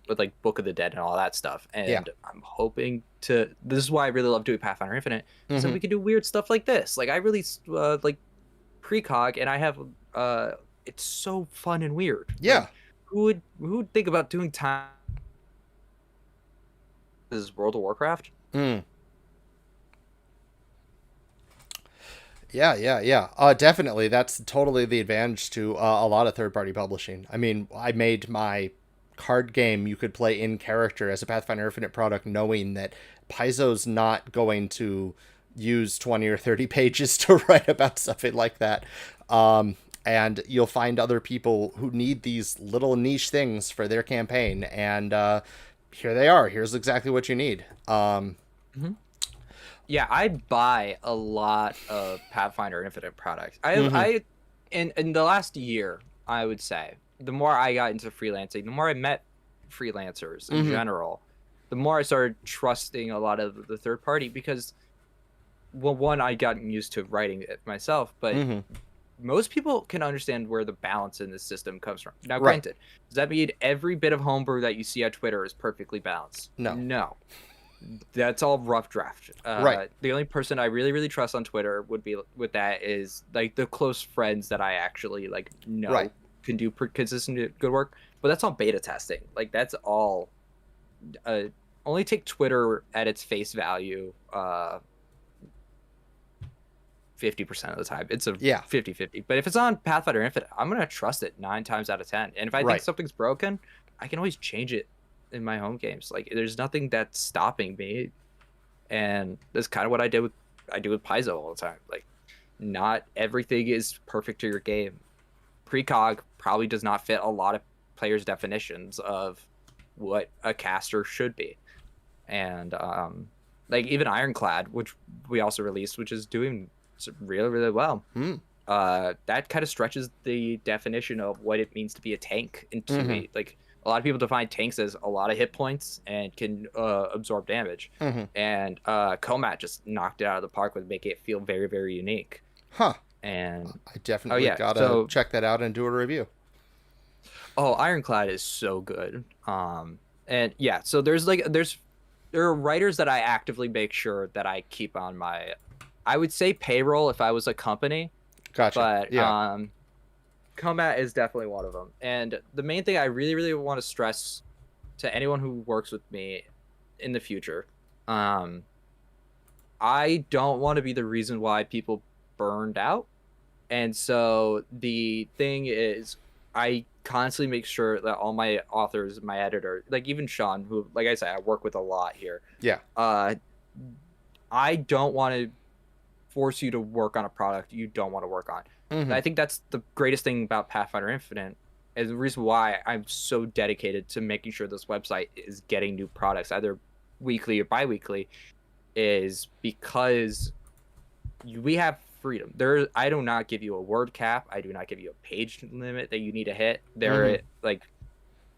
with like Book of the Dead and all that stuff. And I'm hoping to, this is why I really love doing Pathfinder Infinite, so we can do weird stuff like this. Like, I released like precog, and I have it's so fun and weird. Like, who would think about doing time this is World of Warcraft? Definitely. That's totally the advantage to a lot of third-party publishing. I mean, I made my card game you could play in character as a Pathfinder Infinite product, knowing that Paizo's not going to use 20 or 30 pages to write about something like that. And you'll find other people who need these little niche things for their campaign, and here they are. Here's exactly what you need. Yeah, I buy a lot of Pathfinder Infinite products. I in the last year, I would say, the more I got into freelancing, the more I met freelancers in general, the more I started trusting a lot of the third party, because, well, one, I gotten used to writing it myself, but most people can understand where the balance in this system comes from. Now, granted, does that mean every bit of homebrew that you see on Twitter is perfectly balanced? No. That's all rough draft. The only person I really, really trust on Twitter would be with that is like the close friends that I actually like know can do consistent good work. But that's all beta testing. Like, that's all. Only take Twitter at its face value 50% of the time. It's a 50-50. But if it's on Pathfinder Infinite, I'm gonna trust it 9 times out of 10. And if I think something's broken, I can always change it in my home games. Like, there's nothing that's stopping me, and that's kind of what I do with Paizo all the time. Like, not everything is perfect to your game. Precog probably does not fit a lot of players' definitions of what a caster should be, and like even Ironclad, which we also released, which is doing really, really well. That kind of stretches the definition of what it means to be a tank into like, a lot of people define tanks as a lot of hit points and can absorb damage. And Comat just knocked it out of the park with making it feel very, very unique. And I definitely gotta check that out and do a review. Ironclad is so good. And yeah, so there are writers that I actively make sure that I keep on my, I would say, payroll if I was a company. Gotcha. But Comat is definitely one of them. And the main thing I really, really want to stress to anyone who works with me in the future, I don't want to be the reason why people burned out. And so the thing is, I constantly make sure that all my authors, my editor, like even Sean, who, like I said, I work with a lot here. I don't want to force you to work on a product you don't want to work on. I think that's the greatest thing about Pathfinder Infinite, and the reason why I'm so dedicated to making sure this website is getting new products either weekly or bi-weekly, is because we have freedom. I do not give you a word cap. I do not give you a page limit that you need to hit. Like,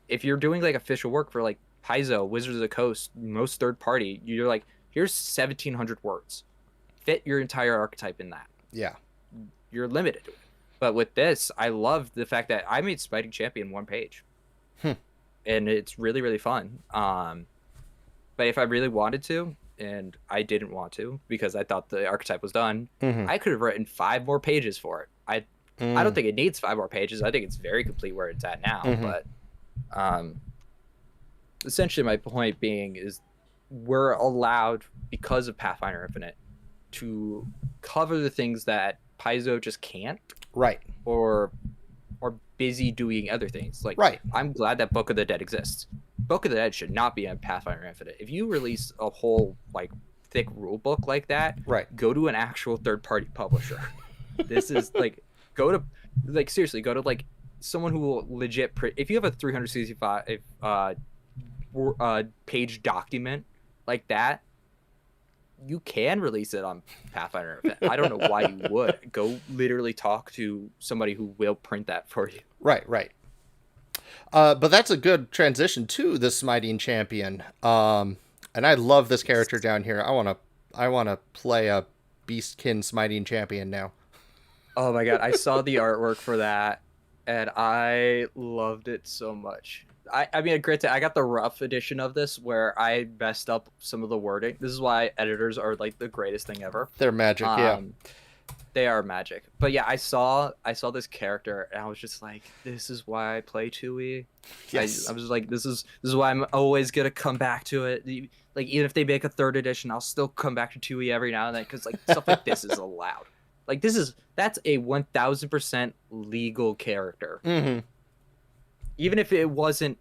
if you're doing like official work for like Paizo, Wizards of the Coast, most third party, you're like, here's 1,700 words. Fit your entire archetype in that. You're limited to it. But with this, I love the fact that I made Smiting Champion 1 page. Hmm. And it's really, really fun. But if I really wanted to, and I didn't want to because I thought the archetype was done, I could have written 5 more pages for it. I don't think it needs 5 more pages. I think it's very complete where it's at now. But essentially my point being is we're allowed, because of Pathfinder Infinite, to cover the things that Paizo just can't. Right. Or busy doing other things. Like, right. I'm glad that Book of the Dead exists. Book of the Dead should not be on Pathfinder Infinite. If you release a whole like thick rule book like that, right, go to an actual third-party publisher. This is like, go to like, seriously, go to like someone who will legit print. If you have a 365 page document like that, you can release it on Pathfinder Infinite. I don't know why you would. Go literally talk to somebody who will print that for you. Right, right. But that's a good transition to the Smiting Champion. And I love this character down here. I want to play a Beastkin Smiting Champion now. Oh my god, I saw the artwork for that, and I loved it so much. I mean, granted, I got the rough edition of this where I messed up some of the wording. This is why editors are like the greatest thing ever. They're magic, yeah. They are magic. But yeah, I saw this character, and I was just like, this is why I play 2E. Yes. I was like, this is why I'm always gonna come back to it. Like, even if they make a 3rd edition, I'll still come back to 2E every now and then, because like stuff like this is allowed. Like, that's a 1000% legal character. Mm-hmm. Even if it wasn't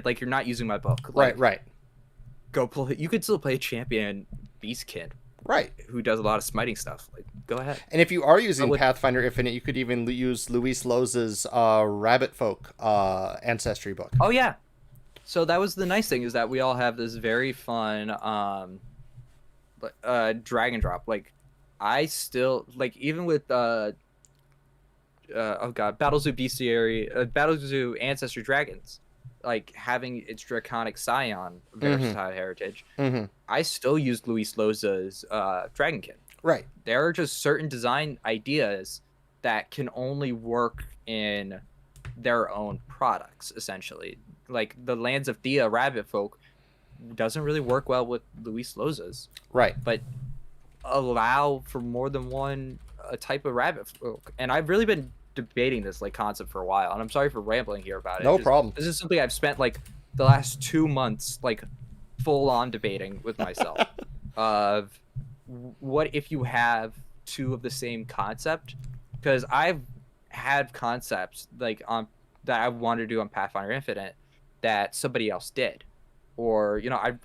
like, you're not using my book. Like, right. Go play. You could still play Champion Beastkin. Right. Who does a lot of smiting stuff. Like, go ahead. And if you are using Pathfinder Infinite, you could even use Luis Loza's Rabbit Folk ancestry book. Oh yeah. So that was the nice thing, is that we all have this very fun drag and drop. Like, I still like, even with Battlezoo Bestiary, Battlezoo Ancestry Dragons, like having its Draconic Scion versatile heritage, I still used Luis Loza's Dragonkin. Right. There are just certain design ideas that can only work in their own products, essentially. Like the Lands of Thea Rabbit Folk doesn't really work well with Luis Loza's. Right. But allow for more than one type of rabbit folk. And I've really been debating this like concept for a while, and I'm sorry for rambling here about it. No problem. This is something I've spent like the last 2 months like full on debating with myself of what if you have 2 of the same concept, because I've had concepts like that I wanted to do on Pathfinder Infinite that somebody else did, or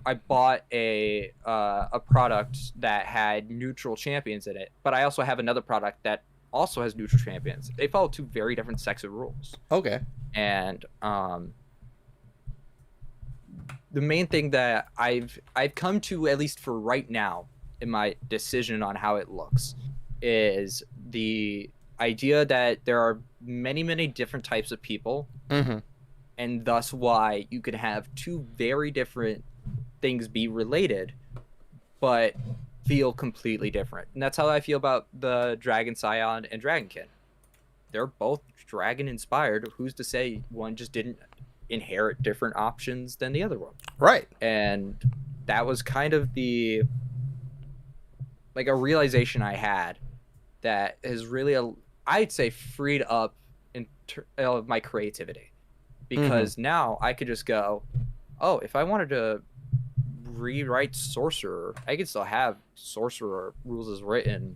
I bought a product that had neutral champions in it, but I also have another product that also has neutral champions. They follow 2 very different sets of rules. Okay. And the main thing that I've come to, at least for right now, in my decision on how it looks, is the idea that there are many, many different types of people, and thus why you could have 2 very different things be related, but feel completely different. And that's how I feel about the Dragon Scion and Dragonkin. They're both dragon inspired. Who's to say one just didn't inherit different options than the other one? Right. And that was kind of a realization I had that has really, I'd say, freed up my creativity, because now I could just go, oh, if I wanted to rewrite Sorcerer, I could still have Sorcerer rules as written,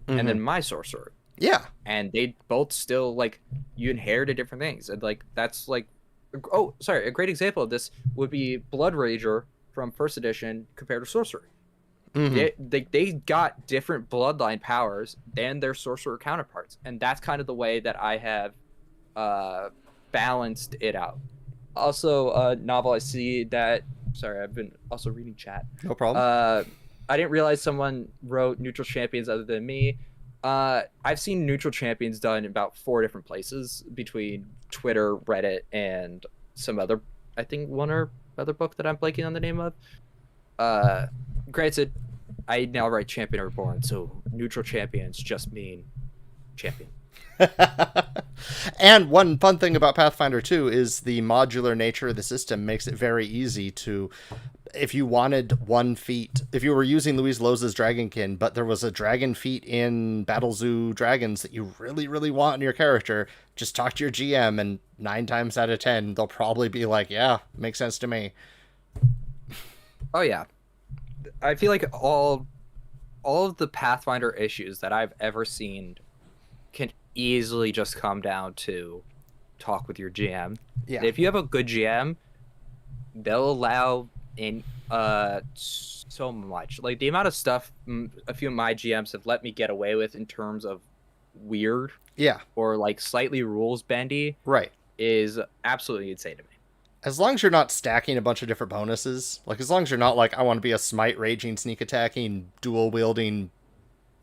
and then my Sorcerer. Yeah. And they both still, like, you inherited different things. And, like, that's, like, oh, sorry, a great example of this would be Blood Rager from 1st edition compared to Sorcerer. They got different bloodline powers than their Sorcerer counterparts. And that's kind of the way that I have balanced it out. Also, novel, I see that... Sorry, I've been also reading chat. No problem. I didn't realize someone wrote neutral champions other than me. I've seen neutral champions done in about 4 different places, between Twitter, Reddit, and some other, I think, one or other book that I'm blanking on the name of. Granted, I now write Champion Reborn, so neutral champions just mean champion. And one fun thing about Pathfinder 2 is the modular nature of the system makes it very easy to, if you wanted one feat, if you were using Louise Loza's Dragonkin, but there was a dragon feat in Battle Zoo Dragons that you really, really want in your character, just talk to your GM, and 9 times out of 10, they'll probably be like, yeah, makes sense to me. Oh yeah, I feel like all of the Pathfinder issues that I've ever seen can easily just come down to talk with your GM. Yeah. If you have a good GM, they'll allow in so much. Like the amount of stuff a few of my GMs have let me get away with in terms of weird, Yeah, or like slightly rules bendy, right. is absolutely insane to me. As long as you're not stacking a bunch of different bonuses, like as long as you're not like, I want to be a smite raging, sneak attacking, dual wielding,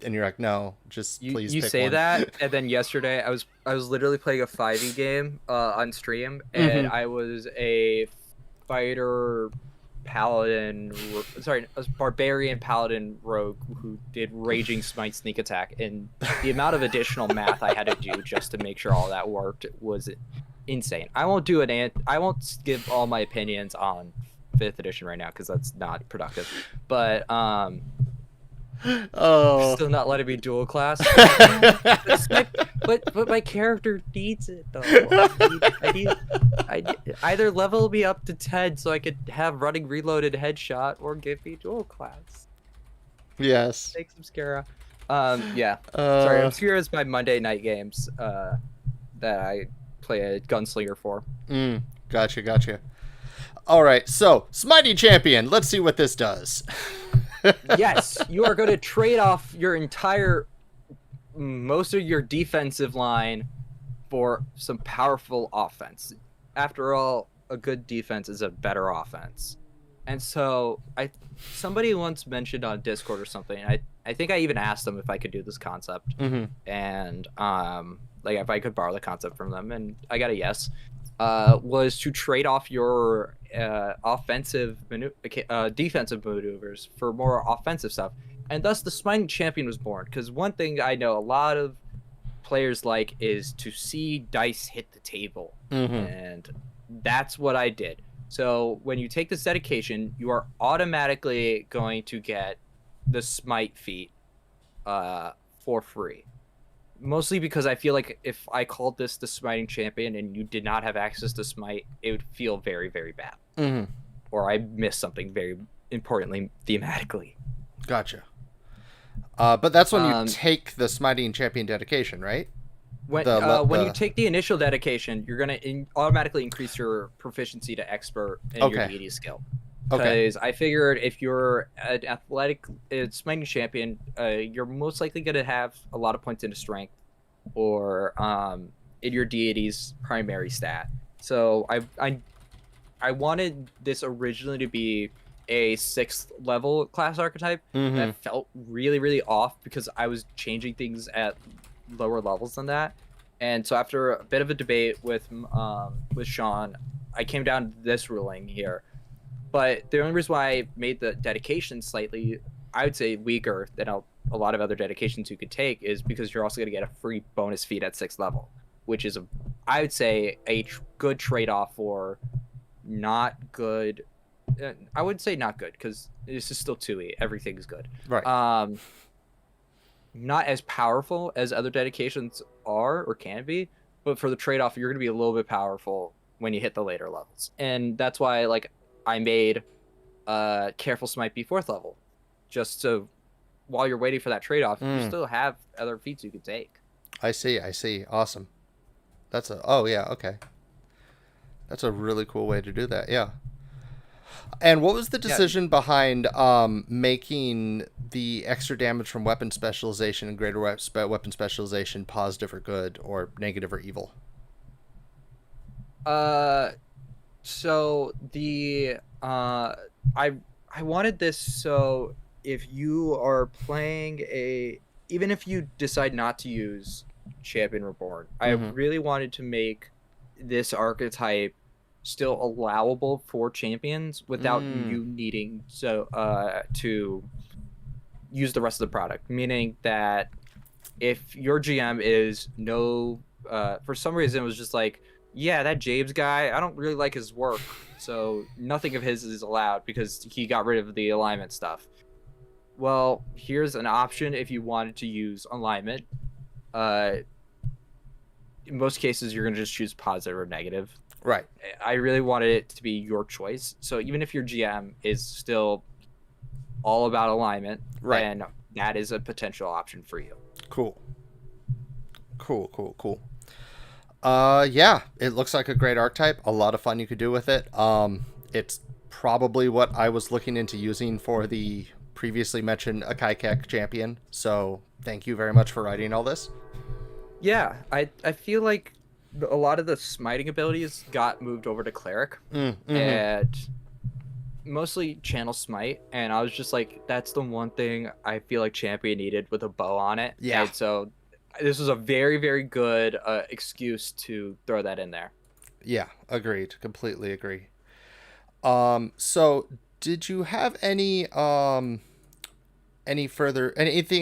and you're like, no, just please You pick say one. that, and then yesterday I was literally playing a 5e game on stream, and I was a fighter paladin, sorry, a barbarian paladin rogue who did raging smite sneak attack, and the amount of additional math I had to do just to make sure all that worked was insane. I won't give all my opinions on 5th edition right now because that's not productive, but Oh. still not letting me dual class. but my character needs it though. I either level me up to 10 so I could have running reloaded headshot, or give me dual class. Yes. Take some Scara. Yeah. Sorry, Obscura is my Monday night games that I play a gunslinger for. Gotcha. All right, so Smiting Champion. Let's see what this does. Yes, you are going to trade off your most of your defensive line for some powerful offense. After all, a good defense is a better offense. And so somebody once mentioned on Discord or something, I think I even asked them if I could do this concept, and like if I could borrow the concept from them, and I got a yes. Was to trade off your defensive maneuvers for more offensive stuff, and thus the Smiting Champion was born. Because one thing I know a lot of players like is to see dice hit the table, and that's what I did. So when you take this dedication, you are automatically going to get the Smite feat for free. Mostly because I feel like if I called this the Smiting Champion and you did not have access to Smite, it would feel very, very bad. Or I missed something very importantly thematically. Gotcha. But that's when you take the Smiting Champion dedication, right? When you take the initial dedication, you're going to automatically increase your proficiency to expert in your deity skill. Because I figured if you're an athletic Smiting Champion, you're most likely going to have a lot of points into strength, or in your deity's primary stat. So I wanted this originally to be a 6th level class archetype that felt really, really off because I was changing things at lower levels than that. And so after a bit of a debate with Sean, I came down to this ruling here. But the only reason why I made the dedication slightly, I would say, weaker than a lot of other dedications you could take is because you're also going to get a free bonus feat at 6th level, which is, I would say, a good trade-off for not good. I would say not good because this is still 2e. Everything is good. Right. Not as powerful as other dedications are or can be, but for the trade-off, you're going to be a little bit powerful when you hit the later levels. And that's why, like, I made Careful Smite be 4th level, just so while you're waiting for that trade-off, you still have other feats you could take. I see. Awesome. That's okay. That's a really cool way to do that, yeah. And what was the decision behind making the extra damage from weapon specialization and greater weapon specialization positive or good, or negative or evil? So the I wanted this so if you are playing even if you decide not to use Champion Reborn, I really wanted to make this archetype still allowable for champions without you needing to use the rest of the product. Meaning that if your GM is for some reason it was just like, yeah, that James guy, I don't really like his work, so nothing of his is allowed because he got rid of the alignment stuff. Well, here's an option if you wanted to use alignment. In most cases, you're going to just choose positive or negative. Right. I really wanted it to be your choice. So even if your GM is still all about alignment, Right. then that is a potential option for you. Cool. Cool. Yeah, it looks like a great archetype. A lot of fun you could do with it. It's probably what I was looking into using for the previously mentioned Akaikek champion. So thank you very much for writing all this. Yeah, I feel like a lot of the smiting abilities got moved over to cleric, and mostly channel smite. And I was just like, that's the one thing I feel like champion needed with a bow on it. Yeah. And so this was a very, very good excuse to throw that in there. Yeah, agreed. Completely agree. So did you have anything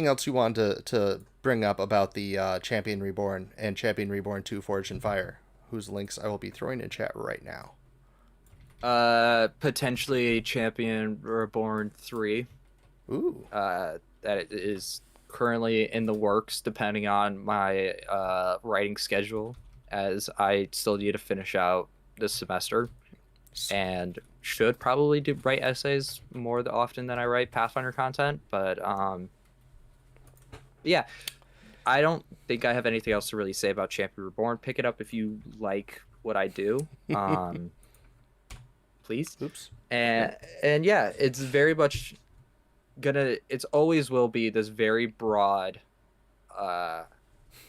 else you wanted to bring up about the Champion Reborn and Champion Reborn 2 Forged in Fire, whose links I will be throwing in chat right now? Potentially Champion Reborn 3. Ooh. That is currently in the works, depending on my writing schedule, as I still need to finish out this semester, and should probably write essays more often than I write Pathfinder content. But yeah, I don't think I have anything else to really say about Champion Reborn. Pick it up if you like what I do. Please. Oops. And yeah, it's very much it's always will be this very broad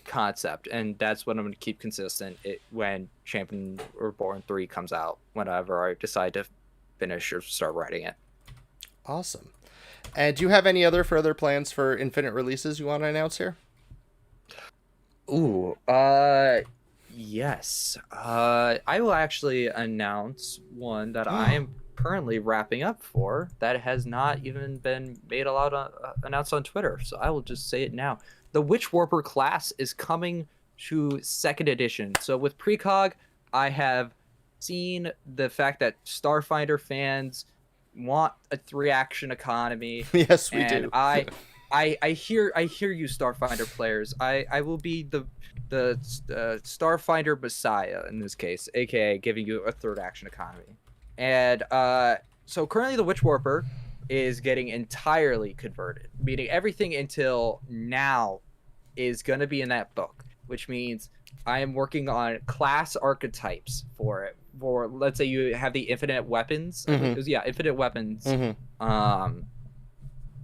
concept, and that's what I'm going to keep consistent when Champion Reborn 3 comes out, whenever I decide to finish or start writing it. Awesome. And do you have any other further plans for Infinite releases you want to announce here? Ooh, yes. I will actually announce one that I am currently wrapping up for that has not even been made announced on Twitter, so I will just say it now. The Witch Warper class is coming to 2nd edition. So with Precog, I have seen the fact that Starfinder fans want a 3-action economy. Yes, we do. I hear you, Starfinder players. I will be the Starfinder Messiah in this case, aka giving you a 3rd-action economy. And so currently the Witch Warper is getting entirely converted, meaning everything until now is going to be in that book, which means I am working on class archetypes for it. For, let's say you have the infinite weapons. Infinite weapons.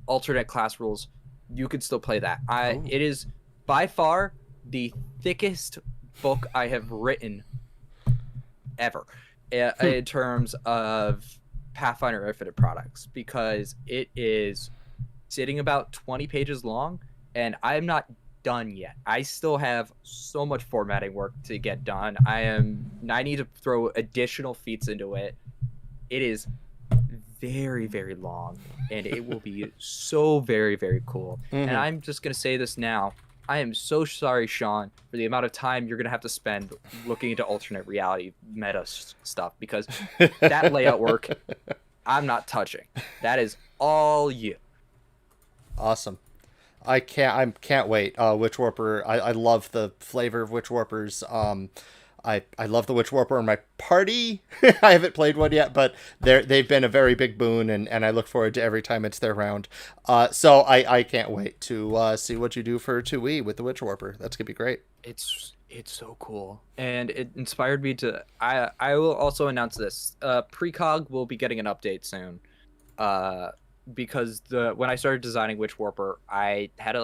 Alternate class rules. You could still play that. It is by far the thickest book I have written ever in terms of Pathfinder Infinite products, because it is sitting about 20 pages long, and I'm not done yet. I still have so much formatting work to get done. I need to throw additional feats into it. It is very, very long, and it will be so very, very cool. And I'm just going to say this now. I am so sorry, Sean, for the amount of time you're going to have to spend looking into alternate reality meta stuff, because that layout work, I'm not touching. That is all you. Awesome. I can't wait. Witch Warper. I love the flavor of Witch Warpers. I love the Witch Warper in my party. I haven't played one yet, but they've been a very big boon, and I look forward to every time it's their round. So I can't wait to see what you do for 2E with the Witch Warper. That's gonna be great. It's so cool, and it inspired me to. I will also announce this. Precog will be getting an update soon. Because when I started designing Witch Warper, I had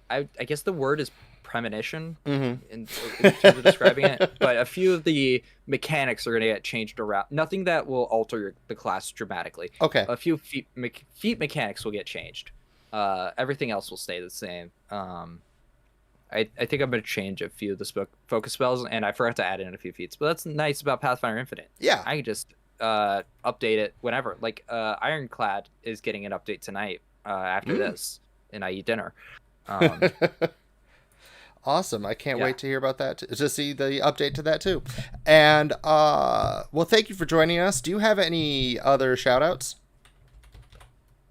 I guess the word is premonition in terms of describing it, but a few of the mechanics are going to get changed around. Nothing that will alter the class dramatically. Okay. A few feat mechanics will get changed. Everything else will stay the same. I think I'm going to change a few of the focus spells, and I forgot to add in a few feats. But that's nice about Pathfinder Infinite. Yeah. I can just update it whenever. Like Ironclad is getting an update tonight after this, and I eat dinner. Um, Awesome. I can't yeah. wait to hear about that, to see the update to that too. And, well, thank you for joining us. Do you have any other shout outs?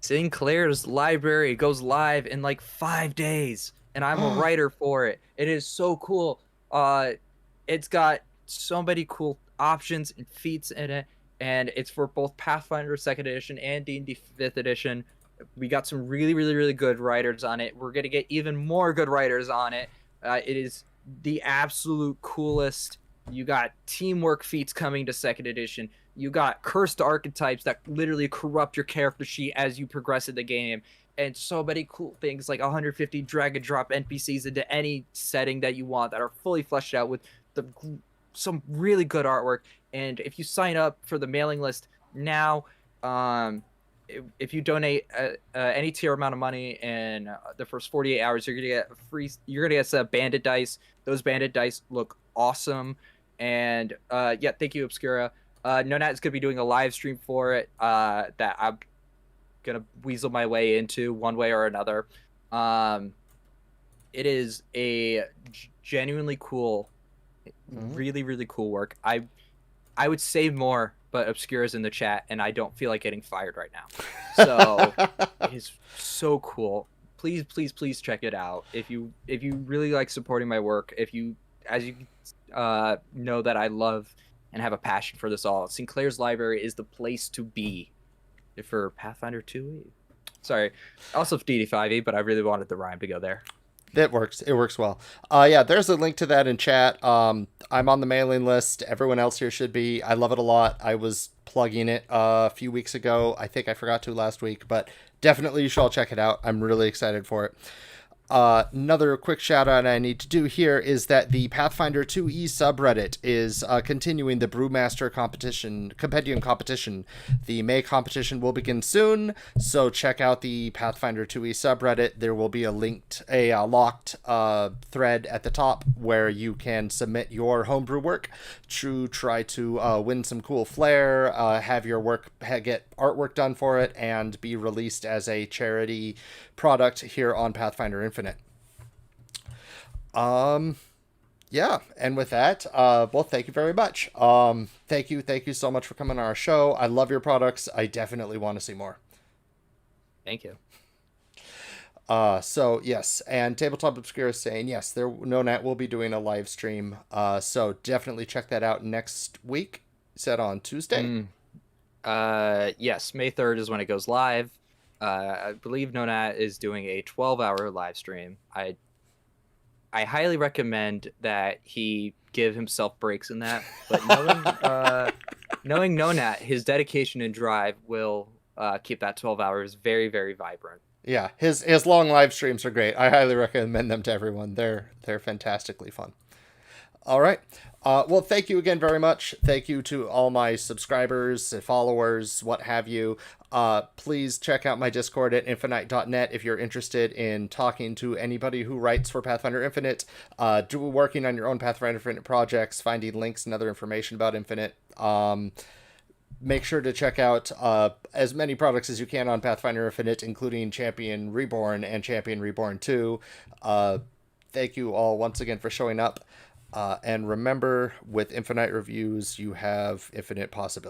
Sinclair's library goes live in like 5 days, and I'm a writer for it. It is so cool. Uh, it's got so many cool options and feats in it, and it's for both Pathfinder Second Edition and D&D Fifth Edition. We got some really, really, really good writers on it. We're gonna get even more good writers on it. It is the absolute coolest. You got teamwork feats coming to Second Edition. You got cursed archetypes that literally corrupt your character sheet as you progress in the game, and so many cool things like 150 drag and drop NPCs into any setting that you want that are fully fleshed out with the some really good artwork. And if you sign up for the mailing list now, if you donate any tier amount of money in the first 48 hours, you're gonna get free. You're gonna get some bandit dice. Those bandit dice look awesome. And yeah, thank you, Obscura. Nonat is gonna be doing a live stream for it that I'm gonna weasel my way into one way or another. It is a genuinely cool, really, really cool work. I would say more, but Obscura's in the chat, and I don't feel like getting fired right now. So it is so cool. Please, please, please check it out. If you really like supporting my work, if you, as you know that I love and have a passion for this all, Sinclair's Library is the place to be for Pathfinder 2e. Sorry, also for DD5e, but I really wanted the rhyme to go there. That works. It works well. Yeah, there's a link to that in chat. I'm on the mailing list. Everyone else here should be. I love it a lot. I was plugging it a few weeks ago. I think I forgot to last week, but definitely you should all check it out. I'm really excited for it. Another quick shout out I need to do here is that the Pathfinder 2e subreddit is continuing the Brewmaster compendium competition. The May competition will begin soon, so check out the Pathfinder 2e subreddit. There will be a locked thread at the top where you can submit your homebrew work to try to win some cool flair, have your work get artwork done for it, and be released as a charity product here on Pathfinder Infinite. Yeah, and with that, well, thank you very much. Thank you so much for coming on our show. I love your products. I definitely want to see more. Thank you. So yes, and Tabletop Obscura is saying yes, Nonat will be doing a live stream. So definitely check that out next week. Set on Tuesday. Yes, May 3rd is when it goes live. I believe Nonat is doing a 12-hour live stream. I highly recommend that he give himself breaks in that. But knowing Nonat, his dedication and drive will keep that 12 hours very, very vibrant. Yeah, his long live streams are great. I highly recommend them to everyone. They're fantastically fun. All right. Well, thank you again very much. Thank you to all my subscribers, followers, what have you. Please check out my Discord at infiknight.net if you're interested in talking to anybody who writes for Pathfinder Infinite, working on your own Pathfinder Infinite projects, finding links and other information about Infinite. Make sure to check out as many products as you can on Pathfinder Infinite, including Champion Reborn and Champion Reborn 2. Thank you all once again for showing up. And remember, with Infinite Reviews, you have infinite possibilities.